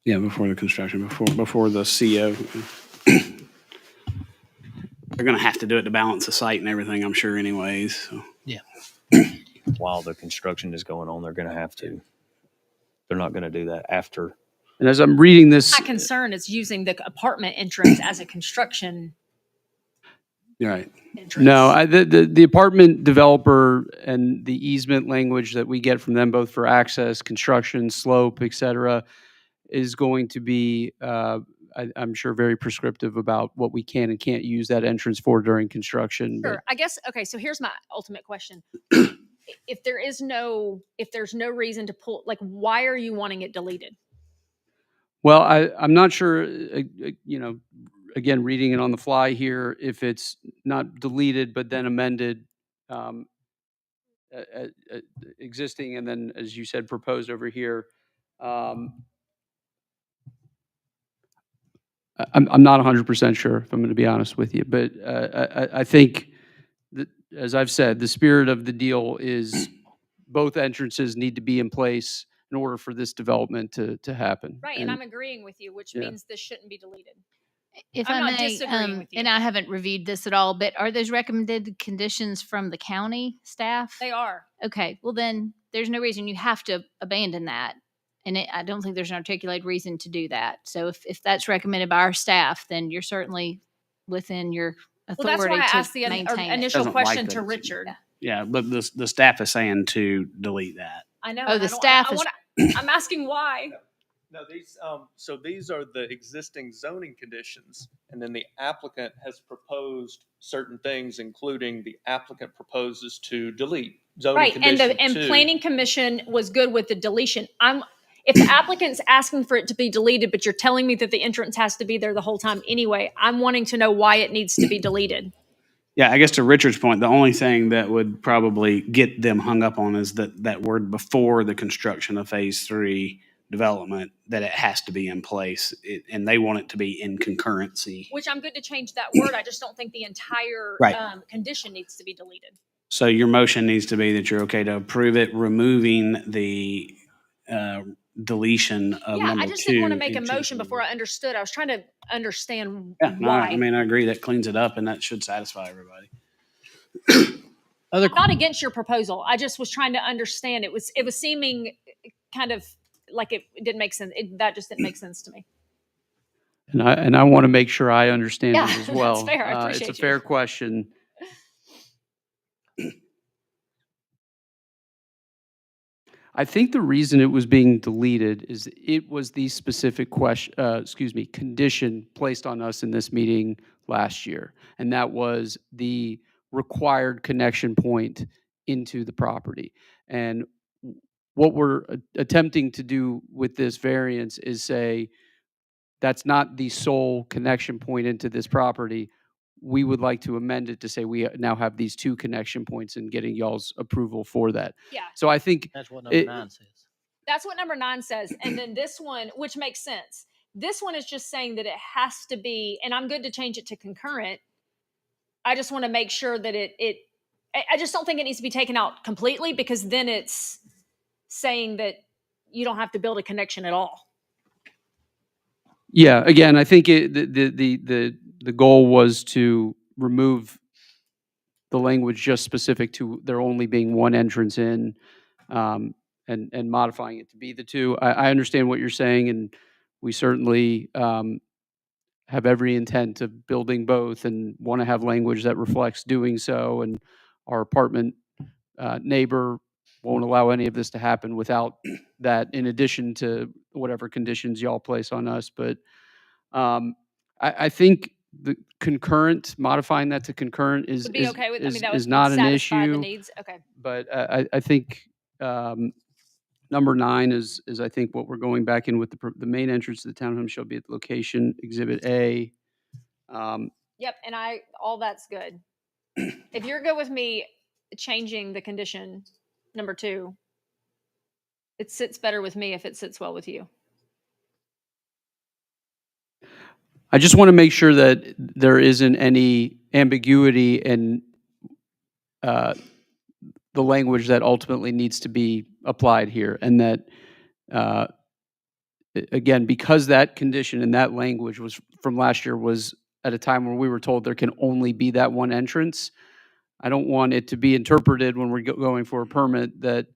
Yeah, before the construction, before the CO. They're gonna have to do it to balance the site and everything, I'm sure anyways, so. While the construction is going on, they're going to have to. They're not going to do that after. And as I'm reading this, My concern is using the apartment entrance as a construction You're right. entrance. no, the apartment developer and the easement language that we get from them, both for access, construction, slope, et cetera, is going to be, I'm sure, very prescriptive about what we can and can't use that entrance for during construction. but- Sure. I guess, okay, so here's my ultimate question. If there's no reason to pull, like, why are you wanting it deleted? Well, I'm not sure, again, reading it on the fly here, if it's not deleted, but then amended, existing, and then, as you said, proposed over here. I'm not 100% sure, if I'm going to be honest with you, but I think, that, as I've said, the spirit of the deal is both entrances need to be in place in order for this development to happen. Right, and I'm agreeing with you, which yeah. means this shouldn't be deleted. If I'm I not may, disagreeing with you. and I haven't reviewed this at all, but are those recommended conditions from the county staff? They are. Okay, well then, there's no reason you have to abandon that. And I don't think there's an articulated reason to do that. So if that's recommended by our staff, then you're certainly within your Well, that's authority why I to asked the maintain it. initial Doesn't like question that to it's- Richard. Yeah, but the staff is saying to delete that. I know. Oh, and the I don't- staff I is- wanna- I'm asking why. No, so these are the existing zoning conditions, and then the applicant has proposed certain things, including the applicant proposes to delete zoning Right, and condition two. planning commission was good with the deletion. If the applicant's asking for it to be deleted, but you're telling me that the entrance has to be there the whole time anyway, I'm wanting to know why it needs to be deleted. Yeah, I guess to Richard's point, the only thing that would probably get them hung up on is that word before the construction of Phase 3 development, that it has to be in place, and they want it to be in concurrency. Which I'm good to change that word. I just don't think the entire Right. condition needs to be deleted. So your motion needs to be that you're okay to approve it, removing the deletion of Yeah, number I just 2. didn't want to make a into- motion before I understood. I was trying to understand Yeah, no, why. I mean, I agree. That cleans it up, and that should satisfy everybody. Other, I'm not against your proposal. I just was trying to understand. It was seeming kind of like it didn't make sense. That just didn't make sense to me. And I want to make sure I understand Yeah, it as that's well. fair. I It's appreciate a you. fair question. I think the reason it was being deleted is it was the specific condition placed on us in this meeting last year. And that was the required connection point into the property. And what we're attempting to do with this variance is say, that's not the sole connection point into this property. We would like to amend it to say we now have these 2 connection points and getting y'all's approval for that. Yeah. So I think that's what number It- 9 says. That's what number 9 says. And then this one, which makes sense. This one is just saying that it has to be, and I'm good to change it to concurrent. I just want to make sure that I just don't think it needs to be taken out completely, because then it's saying that you don't have to build a connection at all. Yeah, again, I think the goal was to remove the language just specific to there only being one entrance in, and modifying it to be the 2. I understand what you're saying, and we certainly have every intent of building both and want to have language that reflects doing so. And our apartment neighbor won't allow any of this to happen without that, in addition to whatever conditions y'all place on us. But I think the concurrent, modifying that to concurrent is Would be okay with, I mean, that would is not an satisfy the issue. needs. Okay. But I think number 9 is I think what we're going back in with the main entrance to the townhome shall be at the location Exhibit A. Yep. And all that's good. If you're good with me changing the condition number 2, it sits better with me if it sits well with you. I just want to make sure that there isn't any ambiguity, and the language that ultimately needs to be applied here, and that again, because that condition and that language was from last year was at a time where we were told there can only be that one entrance. I don't want it to be interpreted when we're going for a permit that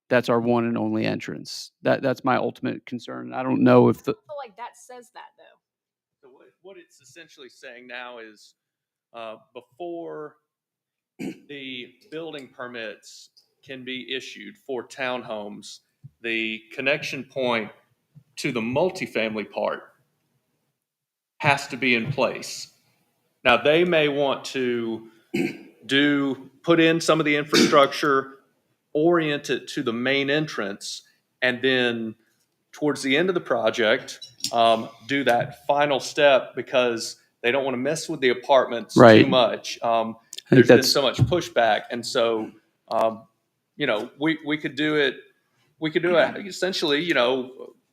that's our one and only entrance. That's my ultimate concern. I don't know if the, I feel like that says that though. So what it's essentially saying now is before the building permits can be issued for townhomes, the connection point to the multifamily part has to be in place. Now, they may want to put in some of the infrastructure, orient it to the main entrance, and then towards the end of the project, do that final step because they don't want to mess with the apartments too Right. much. think There's been that's- so much pushback, and so we could do it. We could do it essentially.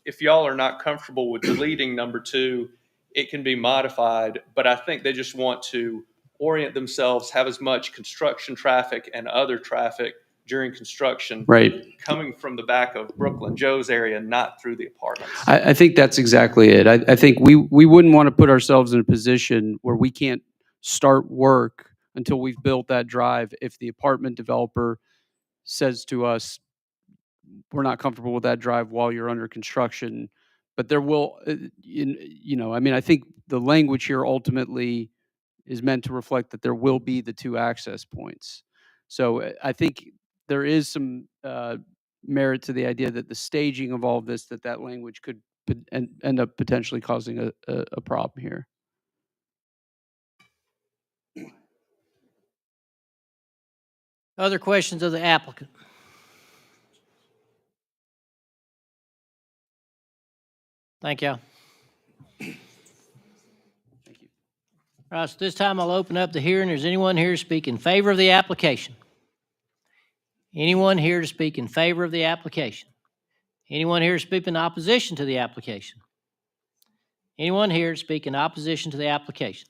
If y'all are not comfortable with deleting number 2, it can be modified. But I think they just want to orient themselves, have as much construction traffic and other traffic during construction right. coming from the back of Brooklyn Joe's area, not through the apartments. I think that's exactly it. I think we wouldn't want to put ourselves in a position where we can't start work until we've built that drive if the apartment developer says to us, we're not comfortable with that drive while you're under construction. But there will, I mean, I think the language here ultimately is meant to reflect that there will be the 2 access points. So I think there is some merit to the idea that the staging of all of this, that language could end up potentially causing a problem here. Other questions of the applicant? Thank you. Thank you. All right, so this time I'll open up the hearing. Is anyone here to speak in favor of the application? Anyone here to speak in favor of the application? Anyone here to speak in opposition to the application? Anyone here to speak in opposition to the application?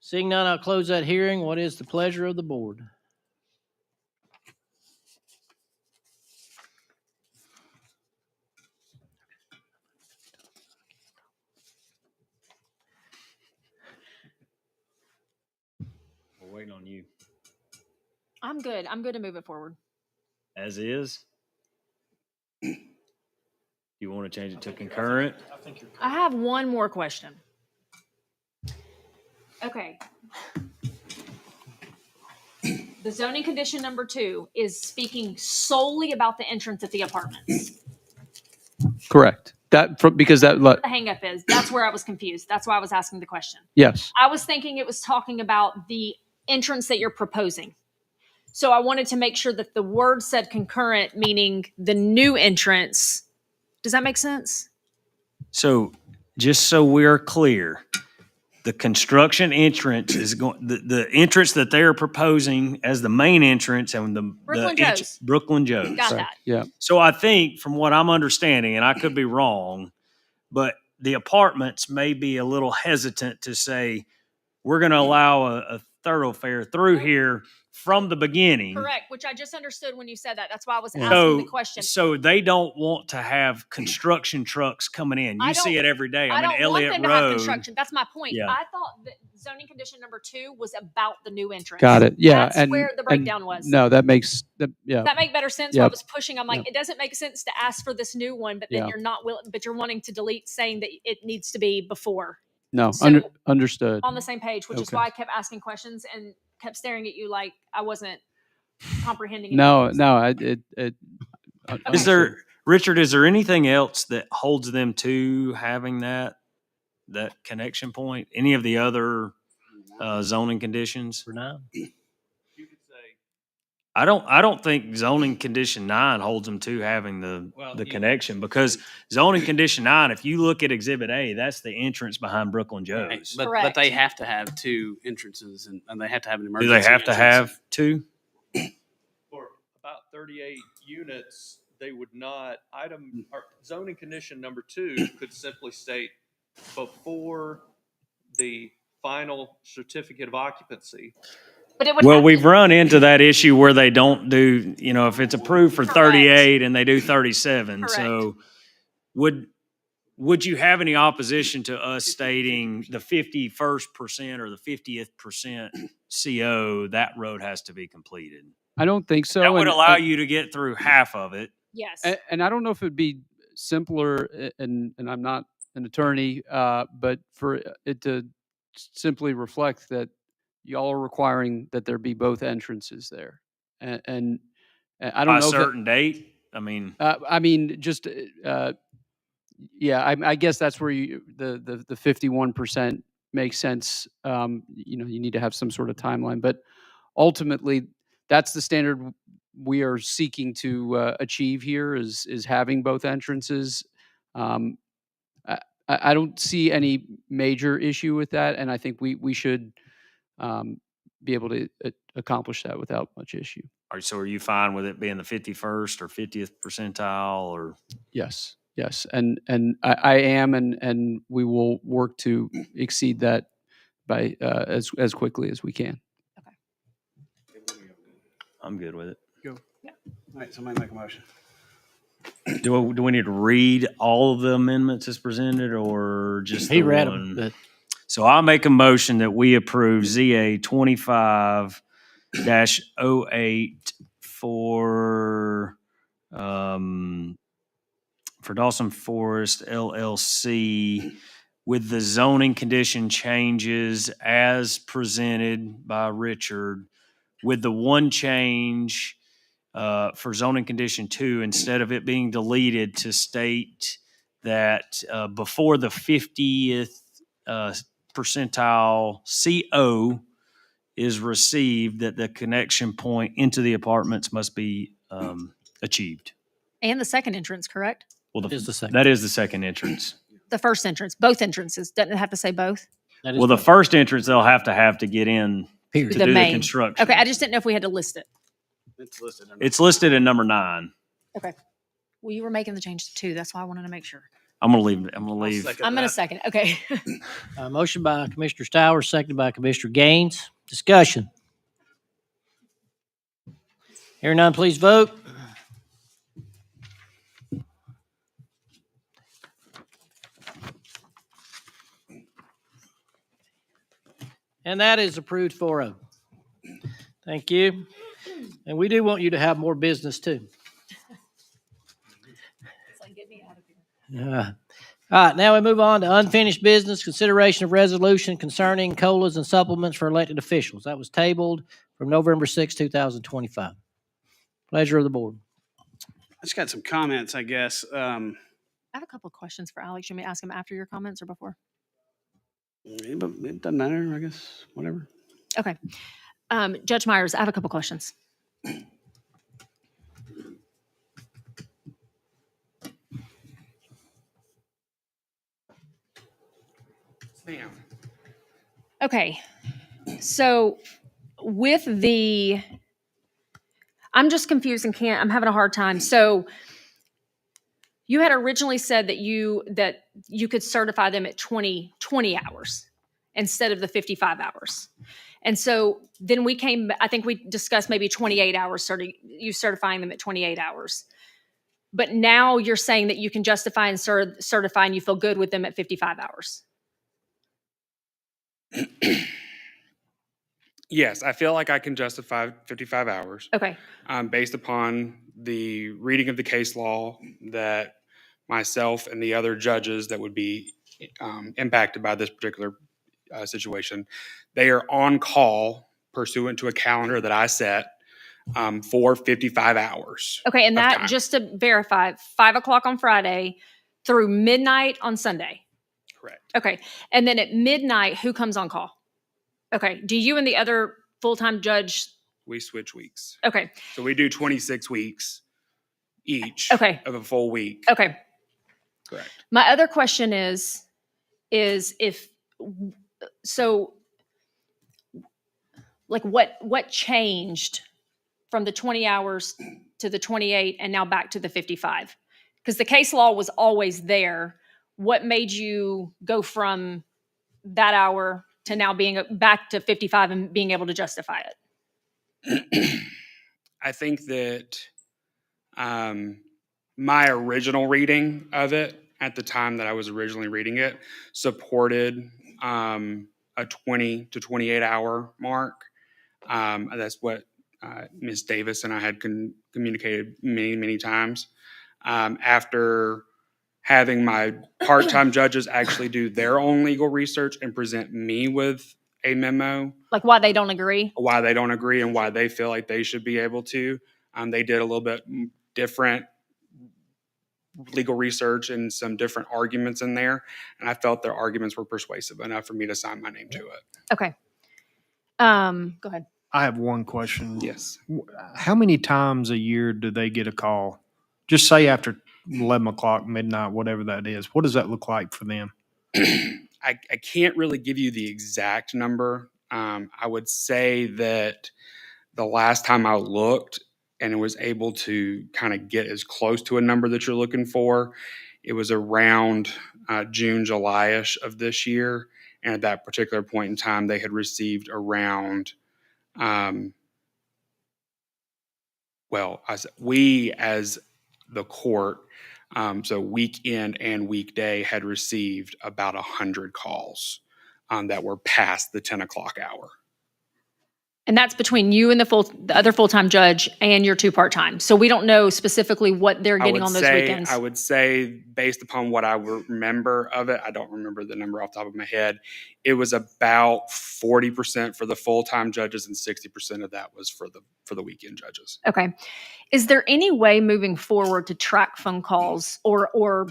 Seeing none, I'll close that hearing. What is the pleasure of the board? We're waiting on you. I'm good. I'm good to move it forward. As is? You want to change it to concurrent? I have one more question. Okay. The zoning condition number 2 is speaking solely about the entrance at the apartments. Correct. Because that, The hang up is, that's where I was confused. That's why I was asking the question. yes. I was thinking it was talking about the entrance that you're proposing. So I wanted to make sure that the word said concurrent, meaning the new entrance. Does that make sense? So just so we're clear, the construction entrance is going, the entrance that they're proposing as the main entrance and Brooklyn Joe's. Brooklyn Joe's. Got Right. that. Yeah. So I think from what I'm understanding, and I could be wrong, but the apartments may be a little hesitant to say, we're going to allow a thoroughfare through here from the beginning. Correct, which I just understood when you said that. That's why I was Yeah. asking the question. So they don't want to have construction trucks coming in. I You see don't- it every day. I I mean, don't want Elliott them to have Road. construction. That's my point. Yeah. I thought that zoning condition number 2 was about the new entrance. Got it. Yeah. That's where the breakdown was. No, that makes, yeah. Does that make better sense? When I Yep. was pushing, I'm like, Yep. it doesn't make sense to ask for this new one, but then Yeah. you're not willing, but you're wanting to delete saying that it needs to be before No, So- understood. on the same page, which is Okay. why I kept asking questions and kept staring at you like I wasn't comprehending. No, anything. no, Is there, Richard, is there anything else that holds them to having that connection point? Any of the other zoning conditions? For now? You could say, I don't think zoning condition 9 holds them to having the connection, because zoning condition 9, if you look at Exhibit A, that's the entrance behind Brooklyn Joe's. But Correct. they have to have 2 entrances and they have to have an Do emergency they have to entrance. have 2? for about 38 units, they would not, or zoning condition number 2 could simply state before the final certificate of occupancy, But it would Well, have we've to, run into that issue where they don't do, if it's approved for Correct. 38 and they do 37. Correct. So would you have any opposition to us stating the 51st percent or the 50th percent CO, that road has to be completed? I don't think so. That would and- allow and- you to get through half of it. yes. And I don't know if it'd be simpler, and I'm not an attorney, but for it to simply reflect that y'all are requiring that there be both entrances there. And I don't By a know if certain date? I mean, I mean, just, yeah, I guess that's where the 51% makes sense. You know, you need to have some sort of timeline, but ultimately, that's the standard we are seeking to achieve here is having both entrances. I don't see any major issue with that, and I think we should be able to accomplish that without much issue. so are you fine with it being the 51st or 50th percentile or? Yes, yes, and I am, and we will work to exceed that by as quickly as we can. I'm good with it. All right, somebody make a motion. Do we need to read all of the amendments as presented or just He the read one? them, but So I'll make a motion that we approve ZA 25-08 for Dawson Forest LLC with the zoning condition changes as presented by Richard, with the one change for zoning condition 2, instead of it being deleted, to state that before the 50th percentile CO is received, that the connection point into the apartments must be achieved. And the second entrance, correct? Well, Is the second. that is the second entrance. The first entrance, both entrances. Doesn't it have to say both? that is Well, the what- first entrance they'll have to get in period. to The do the main. construction. Okay, I just didn't know if we had to list it. It's listed. under- It's listed in number 9. Okay. Well, you were making the change to 2. That's why I wanted to make sure. I'm gonna leave. I'll second I'm going to that. second it. Okay. Motion by Commissioner Stowers, seconded by Commissioner Gaines. Discussion. Hearing none, please vote. And that is approved 4-0. Thank you. And we do want you to have more business too. All right, now we move on to unfinished business, consideration of resolution concerning COLAs and supplements for elected officials. That was tabled from November 6, 2025. Pleasure of the board. I just got some comments, I guess. I have a couple of questions for Alex. You may ask him after your comments or before. But it doesn't matter, I guess, whatever. Okay. Judge Myers, I have a couple questions. Ma'am. Okay. So with the, I'm just confused and I'm having a hard time. So you had originally said that you could certify them at 20 hours instead of the 55 hours. And so then I think we discussed maybe 28 hours, you certifying them at 28 hours. But now you're saying that you can justify and certify and you feel good with them at 55 hours. Yes, I feel like I can justify 55 hours Okay. based upon the reading of the case law that myself and the other judges that would be impacted by this particular situation. They are on call pursuant to a calendar that I set for 55 hours. Okay, and of that, time. just to verify, 5 o'clock on Friday through midnight on Sunday. Correct. Okay, and then at midnight, who comes on call? Okay, do you and the other full-time judge? We switch weeks. Okay, So we do 26 weeks each Okay. of a full week. okay. Correct. My other question is if, so, like what changed from the 20 hours to the 28 and now back to the 55? Because the case law was always there. What made you go from that hour to now being back to 55 and being able to justify it? I think that my original reading of it at the time that I was originally reading it supported a 20 to 28 hour mark. That's what Ms. Davis and I had communicated many, many times. After having my part-time judges actually do their own legal research and present me with a memo Like why they don't agree? why they don't agree and why they feel like they should be able to. They did a little bit different legal research and some different arguments in there, and I felt their arguments were persuasive enough for me to sign my name to it. Okay. Go ahead. I have one question. Yes. How many times a year do they get a call? Just say after 11 o'clock, midnight, whatever that is. What does that look like for them? I can't really give you the exact number. I would say that the last time I looked and was able to kind of get as close to a number that you're looking for, it was around June, July-ish of this year. And at that particular point in time, they had received around, we as the court, so weekend and weekday, had received about 100 calls that were past the 10 o'clock hour. And that's between you and the other full-time judge and your two part-time. So we don't know specifically what they're getting on those weekends. I would say, based upon what I remember of it, I don't remember the number off the top of my head, it was about 40% for the full-time judges and 60% of that was for the weekend judges. Okay. Is there any way moving forward to track phone calls or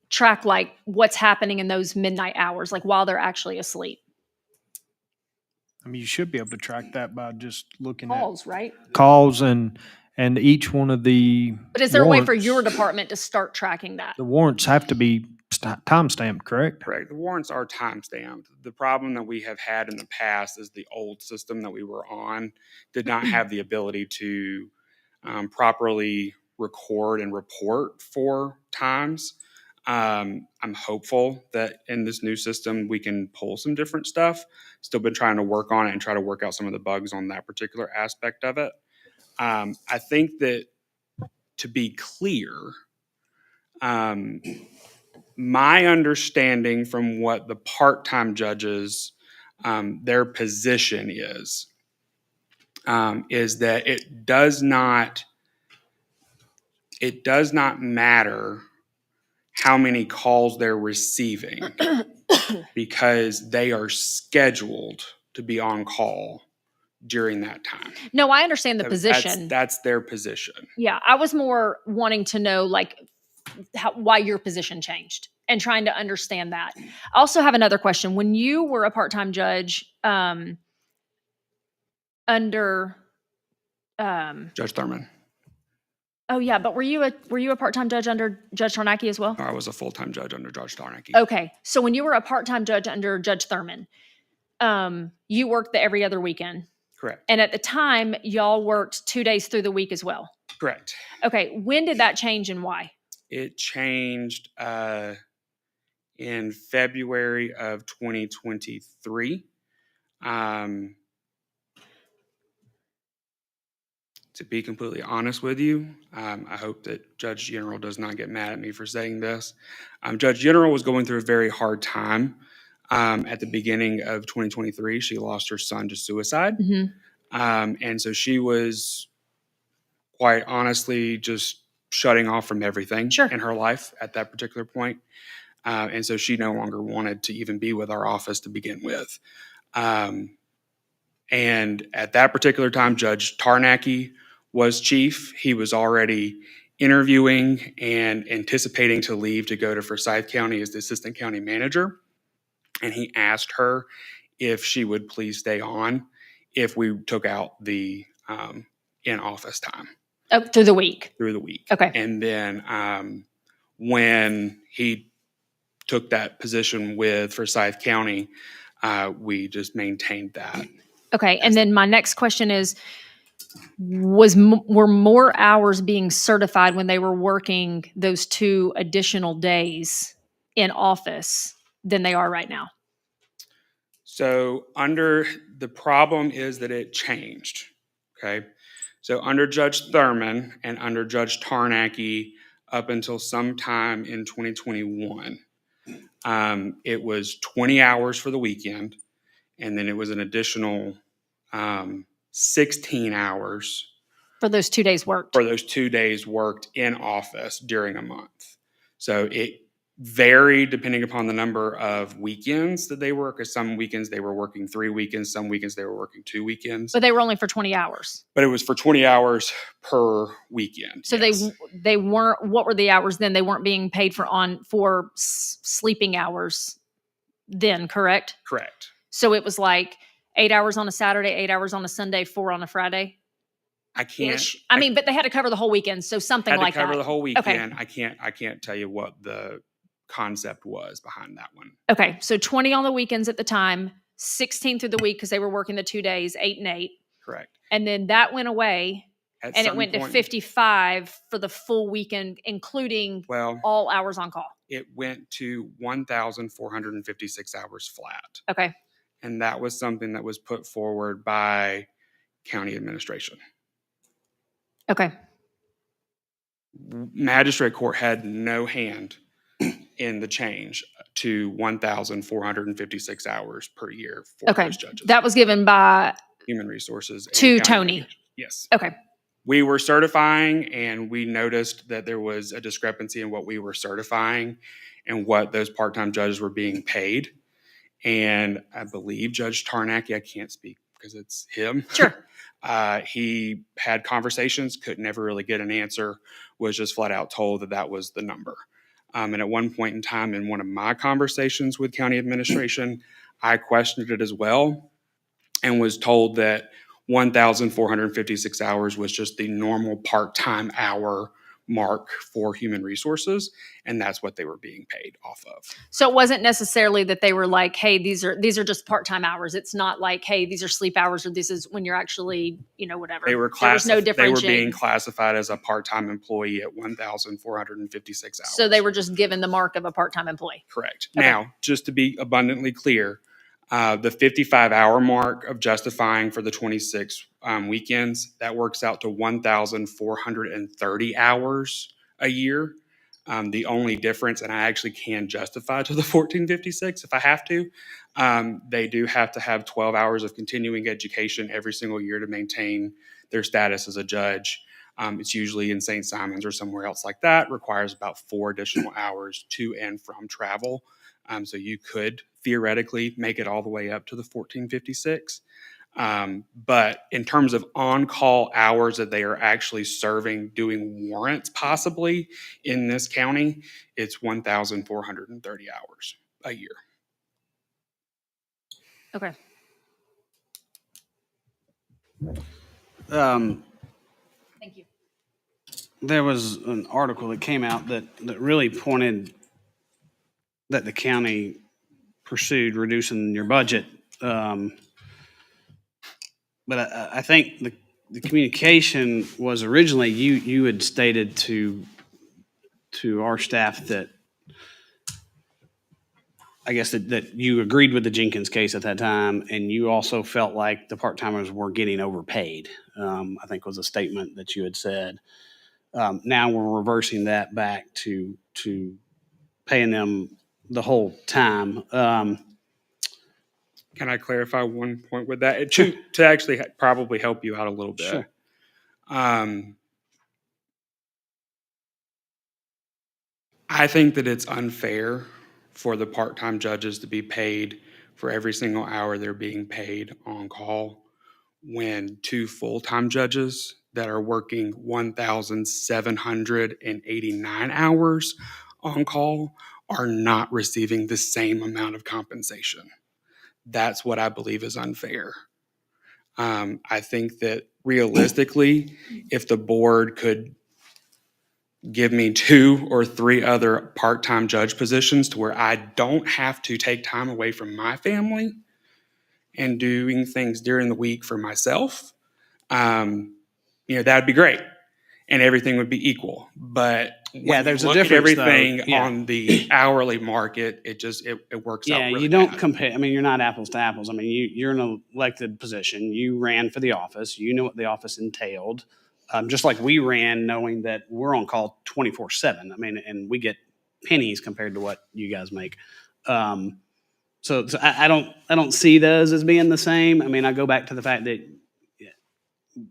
track like what's happening in those midnight hours, like while they're actually asleep? I mean, you should be able to track that by just looking Calls, right? at calls and each one of the But is there a way for warrants. your department to start tracking that? The warrants have to be time-stamped, correct? Correct. The warrants are time-stamped. The problem that we have had in the past is the old system that we were on did not have the ability to properly record and report for times. I'm hopeful that in this new system we can pull some different stuff. Still been trying to work on it and try to work out some of the bugs on that particular aspect of it. I think that, to be clear, my understanding from what the part-time judges, their position is that it does not matter how many calls they're receiving because they are scheduled to be on call during that time. No, I understand the position. That's their position. Yeah, I was more wanting to know like why your position changed and trying to understand that. I also have another question. When you were a part-time judge under Judge Thurman. Oh yeah, but were you a part-time judge under Judge Tarnacki as well? I was a full-time judge under Judge Tarnacki. Okay, so when you were a part-time judge under Judge Thurman, you worked the every other weekend. Correct. And at the time, y'all worked 2 days through the week as well. Correct. Okay, when did that change and why? It changed in February of 2023. To be completely honest with you, I hope that Judge General does not get mad at me for saying this. Judge General was going through a very hard time at the beginning of 2023. She lost her son to suicide. Mm-hmm. And so she was quite honestly just shutting off from everything in her life at that particular point. And so she no longer wanted to even be with our office to begin with. And at that particular time, Judge Tarnacki was chief. He was already interviewing and anticipating to leave to go to Forsyth County as the assistant county manager. And he asked her if she would please stay on if we took out the in-office time. Oh, through the week? Through the week. Okay. And then when he took that position with Forsyth County, we just maintained that. Okay, and then my next question is, were more hours being certified when they were working those 2 additional days in office than they are right now? So the problem is that it changed. Okay. So under Judge Thurman and under Judge Tarnacki, up until sometime in 2021, it was 20 hours for the weekend, and then it was an additional 16 hours For those 2 days worked. for those 2 days worked in office during a month. So it varied depending upon the number of weekends that they work. Because some weekends they were working 3 weekends, some weekends they were working 2 weekends. But they were only for 20 hours. But it was for 20 hours per weekend. So yes. they weren't, what were the hours then? They weren't being paid for sleeping hours then, correct? Correct. So it was like 8 hours on a Saturday, 8 hours on a Sunday, 4 on a Friday. I can't. Ish. I mean, but they had to cover the whole weekend, so something had to like cover that. the whole Okay. weekend. I can't tell you what the concept was behind that one. Okay, so 20 on the weekends at the time, 16 through the week because they were working the 2 days, 8 and 8. Correct. And then that went away, At and it some went to point- 55 for the full weekend, including Well, all hours on call. it went to 1,456 hours flat. Okay. And that was something that was put forward by county administration. Okay. Magistrate court had no hand in the change to 1,456 hours per year for Okay. those judges. That was given by Human resources. and to county Tony. administration. Yes. Okay. We were certifying and we noticed that there was a discrepancy in what we were certifying and what those part-time judges were being paid. And I believe Judge Tarnacki, I can't speak because it's him. Sure. He had conversations, could never really get an answer, was just flat out told that that was the number. And at one point in time in one of my conversations with county administration, I questioned it as well and was told that 1,456 hours was just the normal part-time hour mark for human resources, and that's what they were being paid off of. So it wasn't necessarily that they were like, hey, these are just part-time hours. It's not like, hey, these are sleep hours or this is when you're actually, whatever. They were There was no they were differentiating. being classified as a part-time employee at 1,456 hours. So they were just given the mark of a part-time employee. Correct. Okay. Now, just to be abundantly clear, the 55-hour mark of justifying for the 26 weekends, that works out to 1,430 hours a year. The only difference, and I actually can justify to the 1456 if I have to, they do have to have 12 hours of continuing education every single year to maintain their status as a judge. It's usually in St. Simons or somewhere else like that, requires about 4 additional hours to and from travel. So you could theoretically make it all the way up to the 1456. But in terms of on-call hours that they are actually serving, doing warrants possibly in this county, it's 1,430 hours a year. Okay. Thank you. There was an article that came out that really pointed that the county pursued reducing your budget. But I think the communication was originally you had stated to our staff that I guess that you agreed with the Jenkins case at that time, and you also felt like the part-timers were getting overpaid. I think was a statement that you had said. Now we're reversing that back to paying them the whole time. Can I clarify one point with that? To actually probably help you out a little bit. Sure. I think that it's unfair for the part-time judges to be paid for every single hour they're being paid on call when 2 full-time judges that are working 1,789 hours on call are not receiving the same amount of compensation. That's what I believe is unfair. I think that realistically, if the board could give me 2 or 3 other part-time judge positions to where I don't have to take time away from my family and doing things during the week for myself, that'd be great. and everything would be equal. But Yeah, when there's you a look at difference, though. everything Yeah. on the hourly market, it just it works out Yeah, really you don't bad. compare. I mean, you're not apples to apples. I mean, you're in an elected position. You ran for the office. You know what the office entailed. Just like we ran, knowing that we're on call 24/7. I mean, and we get pennies compared to what you guys make. So I don't see those as being the same. I mean, I go back to the fact that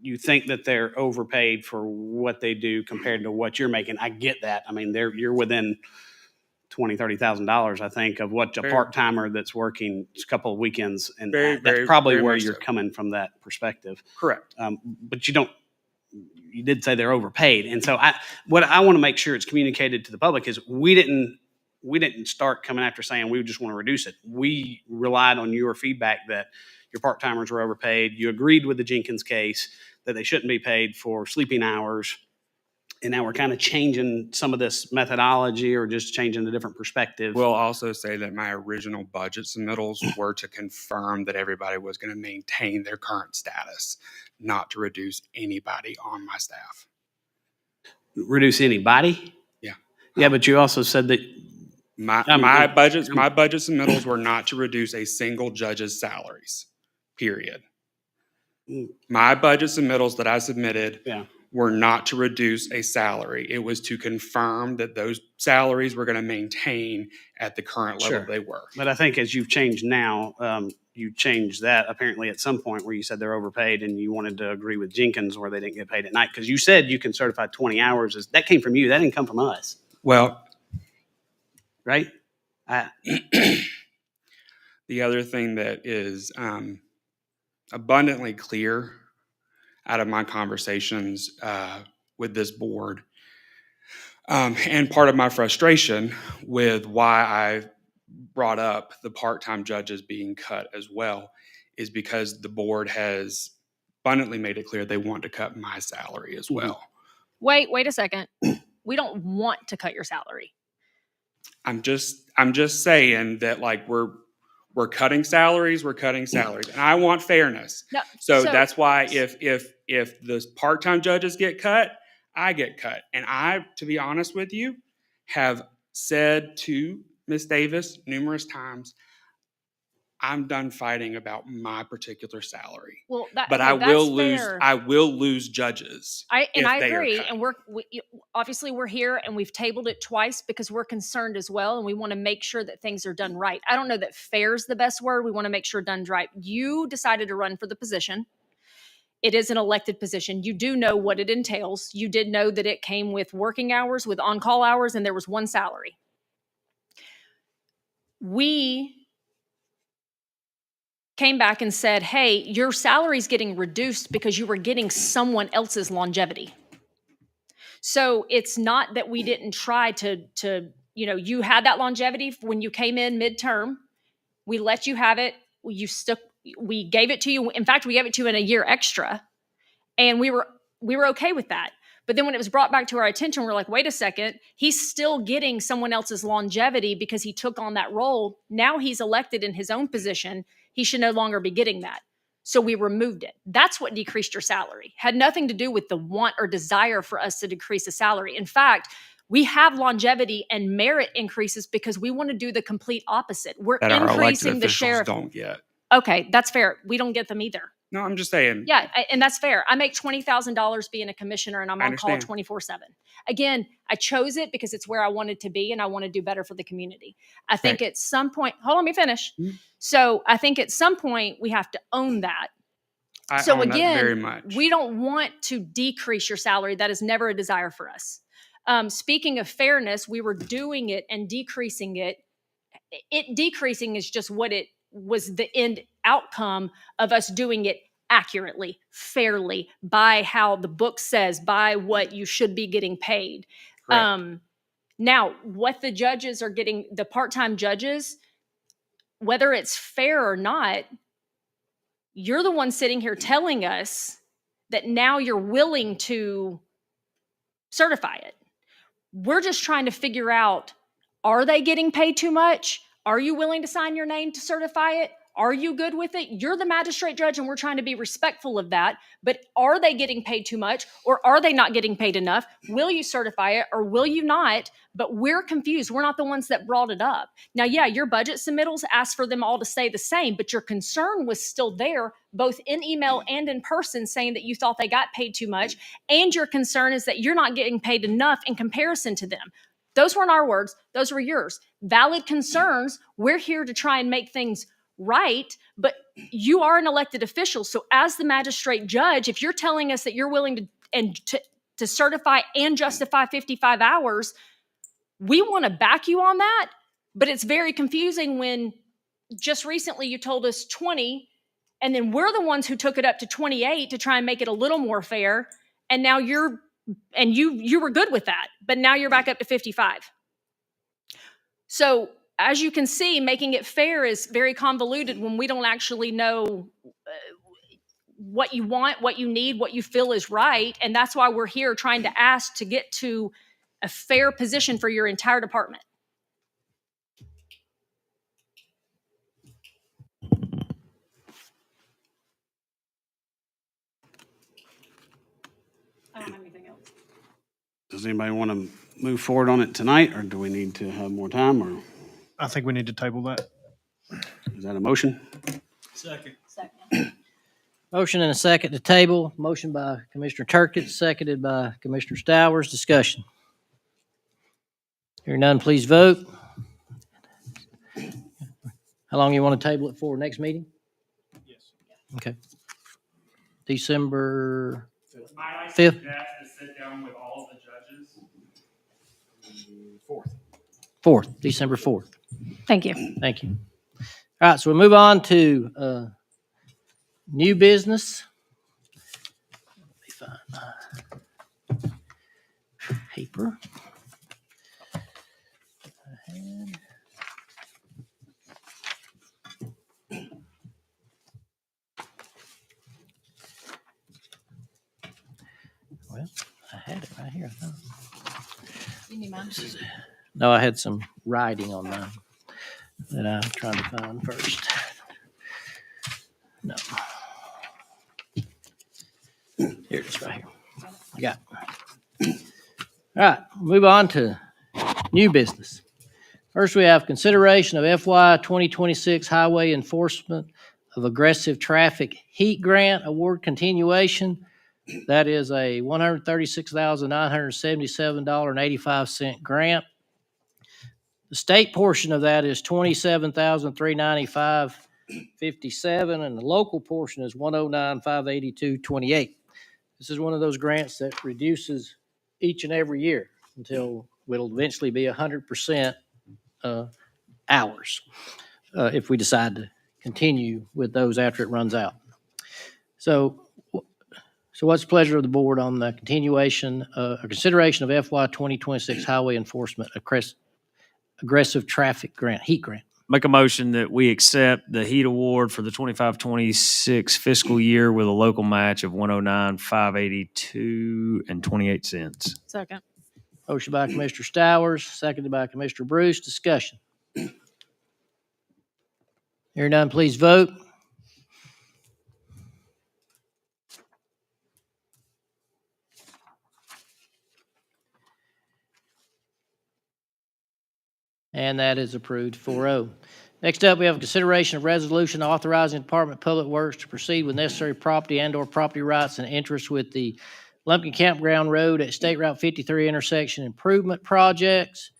you think that they're overpaid for what they do compared to what you're making. I get that. I mean, you're within $20,000-$30,000, I think, of what a Very- part-timer that's working a couple of weekends, and that's Very, probably very where much you're so. coming from that perspective. Correct. But you did say they're overpaid, and so what I want to make sure it's communicated to the public is we didn't start coming after saying we just want to reduce it. We relied on your feedback that your part-timers were overpaid. You agreed with the Jenkins case that they shouldn't be paid for sleeping hours. And now we're kind of changing some of this methodology or just changing a different perspective. We'll also say that my original budget submittals were to confirm that everybody was going to maintain their current status, not to reduce anybody on my staff. Reduce anybody? Yeah. Yeah, but you also said that My budget submittals were not to reduce a single judge's salaries, period. My budget submittals that I submitted were not to reduce a salary. It was to confirm that those salaries were going to maintain at the current level they were. But I think as you've changed now, you changed that apparently at some point where you said they're overpaid and you wanted to agree with Jenkins where they didn't get paid at night. Because you said you can certify 20 hours. That came from you. That didn't come from us. Well, right? The other thing that is abundantly clear out of my conversations with this board, and part of my frustration with why I brought up the part-time judges being cut as well, is because the board has abundantly made it clear they want to cut my salary as well. Wait a second. We don't want to cut your salary. I'm just saying that, like, we're cutting salaries, and I want fairness. No, So that's why if the part-time judges get cut, I get cut. And I, to be honest with you, have said to Ms. Davis numerous times, I'm done fighting about my particular salary. Well, But I will lose judges. I if they are agree, cut. and obviously we're here, and we've tabled it twice because we're concerned as well, and we want to make sure that things are done right. I don't know that fair is the best word. We want to make sure done right. You decided to run for the position. It is an elected position. You do know what it entails. You did know that it came with working hours, with on-call hours, and there was one salary. We came back and said, hey, your salary's getting reduced because you were getting someone else's longevity. So it's not that we didn't try to you had that longevity when you came in midterm. We let you have it. We gave it to you. In fact, we gave it to you in a year extra. And we were okay with that. But then when it was brought back to our attention, we're like, wait a second, he's still getting someone else's longevity because he took on that role. Now he's elected in his own position. He should no longer be getting that. So we removed it. That's what decreased your salary. Had nothing to do with the want or desire for us to decrease the salary. In fact, we have longevity and merit increases because we want to do the complete opposite. We're That our elected increasing the officials sheriff. don't get. Okay, that's fair. We don't get them either. No, I'm just saying. Yeah, and that's fair. I make $20,000 being a commissioner, and I'm I on call understand. 24/7. Again, I chose it because it's where I wanted to be, and I want to do better for the community. I think at some point, hold on, let me finish. So I think at some point we have to own that. I So own that again, very much. we don't want to decrease your salary. That is never a desire for us. Speaking of fairness, we were doing it and decreasing it. It decreasing is just what it was, the end outcome of us doing it accurately, fairly, by how the book says, by what you should be getting paid. Now, what the judges are getting, the part-time judges, whether it's fair or not, you're the one sitting here telling us that now you're willing to certify it. We're just trying to figure out, are they getting paid too much? Are you willing to sign your name to certify it? Are you good with it? You're the magistrate judge and we're trying to be respectful of that. But are they getting paid too much or are they not getting paid enough? Will you certify it or will you not? But we're confused. We're not the ones that brought it up. Now, yeah, your budget submittals asked for them all to stay the same, but your concern was still there, both in email and in person, saying that you thought they got paid too much. And your concern is that you're not getting paid enough in comparison to them. Those weren't our words. Those were yours. Valid concerns. We're here to try and make things right, but you are an elected official. So as the magistrate judge, if you're telling us that you're willing to certify and justify 55 hours, we want to back you on that. But it's very confusing when just recently you told us 20, and then we're the ones who took it up to 28 to try and make it a little more fair. And now you were good with that, but now you're back up to 55. So as you can see, making it fair is very convoluted when we don't actually know what you want, what you need, what you feel is right. And that's why we're here trying to ask to get to a fair position for your entire department. I don't have anything else. Does anybody want to move forward on it tonight, or do we need to have more time, or I think we need to table that. is that a motion? Second. Motion and a second to table. Motion by Commissioner Turkett, seconded by Commissioner Stowers. Discussion. Hearing none, please vote. How long you want to table it for? Next meeting? Yes. Okay. December Might I 5th? suggest to sit down with all the judges? 4th, December 4th. Thank you. Thank you. All right, so we'll move on to new business. Let me find my paper. Well, I had it right here. I thought. You need mine? No, I had some writing on mine that I'm trying to find first. No. Here it is right here. I got it. All right, move on to new business. First, we have consideration of FY 2026 Highway Enforcement of Aggressive Traffic Heat Grant Award Continuation. That is a $136,977.85 grant. The state portion of that is $27,395.57, and the local portion is $109,582.28. This is one of those grants that reduces each and every year until it'll eventually be 100% hours if we decide to continue with those after it runs out. So what's the pleasure of the board on the continuation, consideration of FY 2026 Highway Enforcement Aggressive Traffic Grant, heat grant? Make a motion that we accept the heat award for the 25-26 fiscal year with a local match of $109,582.28. Second. Motion by Commissioner Stowers, seconded by Commissioner Bruce. Discussion. Hearing none, please vote. And that is approved 4-0. Next up, we have a consideration of resolution authorizing Department of Public Works to proceed with necessary property and/or property rights and interests with the Lumpkin Campground Road at State Route 53 intersection improvement projects.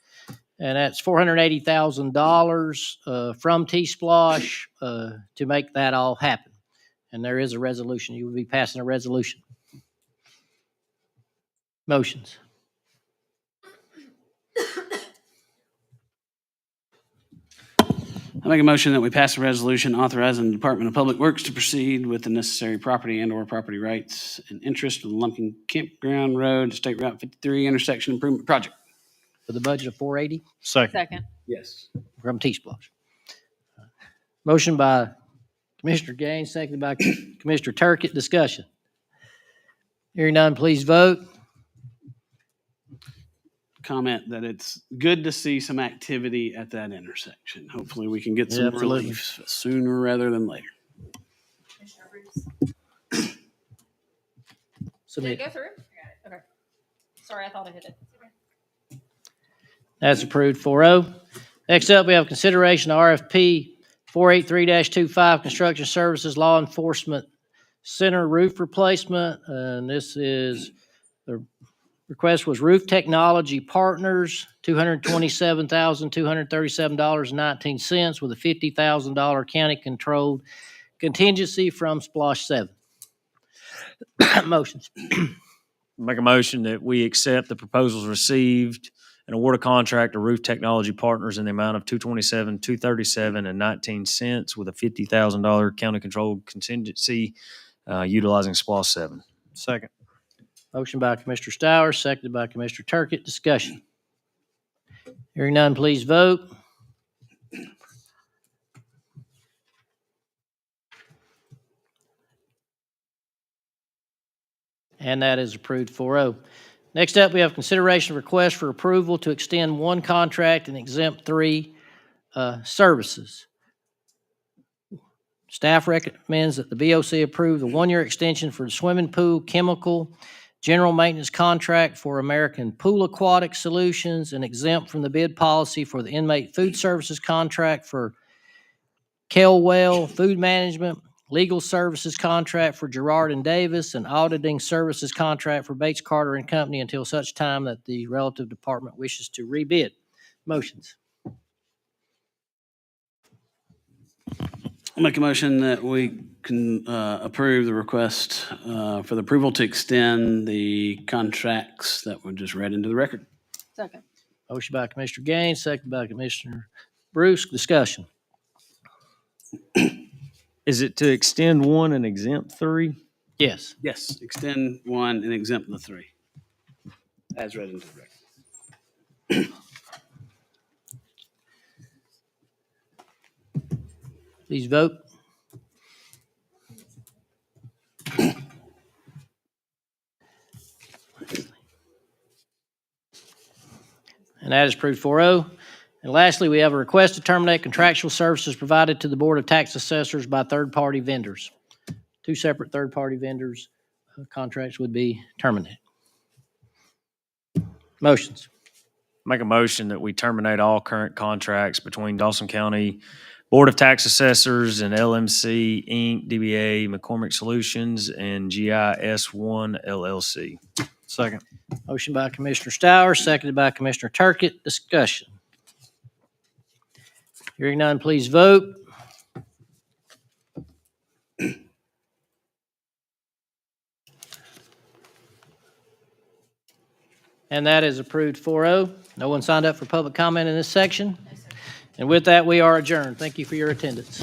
And that's $480,000 from T-Splosh to make that all happen. And there is a resolution. You will be passing a resolution. Motions. I make a motion that we pass a resolution authorizing the Department of Public Works to proceed with the necessary property and/or property rights and interest in the Lumpkin Campground Road, State Route 53 intersection improvement project. For the budget of $480,000 Second. Yes. from T-Splosh. Motion by Commissioner Gaines, seconded by Commissioner Turkett. Discussion. Hearing none, please vote. comment that it's good to see some activity at that intersection. Hopefully we can get some Absolutely. relief sooner rather than later. Did Submit. it go through? Okay. Sorry, I thought I hit it. That's approved 4-0. Next up, we have consideration of RFP 483-25, Construction Services Law Enforcement Center roof replacement. And this is, the request was Roof Technology Partners, $227,237.19 with a $50,000 county-controlled contingency from Splosh 7. Motions. Make a motion that we accept the proposals received and award a contract to Roof Technology Partners in the amount of $227,237.19 with a $50,000 county-controlled contingency utilizing SPLOST 7. Second. Motion by Commissioner Stowers, seconded by Commissioner Turkett. Discussion. Hearing none, please vote. And that is approved 4-0. Next up, we have consideration of request for approval to extend one contract and exempt 3 services. Staff recommends that the BOC approve the 1-year extension for the swimming pool chemical general maintenance contract for American Pool Aquatic Solutions and exempt from the bid policy for the inmate food services contract for Kelwell Food Management, legal services contract for Gerard and Davis, and auditing services contract for Bates Carter and Company until such time that the relative department wishes to rebid. Motions. I'll make a motion that we can approve the request for the approval to extend the contracts that were just read into the record. Second. Motion by Commissioner Gaines, second by Commissioner Bruce. Discussion. Is it to extend 1 and exempt 3? Yes. Yes, extend 1 and exempt the 3, as read into the record. Please vote. And that is approved 4-0. And lastly, we have a request to terminate contractual services provided to the Board of Tax Assessors by third-party vendors. 2 separate third-party vendors' contracts would be terminated. Motions. Make a motion that we terminate all current contracts between Dawson County Board of Tax Assessors and LMC Inc., DBA McCormick Solutions, and GIS1 LLC. Second. Motion by Commissioner Stowers, seconded by Commissioner Turkett. Discussion. Hearing none, please vote. And that is approved 4-0. No one signed up for public comment in this section. And with that, we are adjourned. Thank you for your attendance.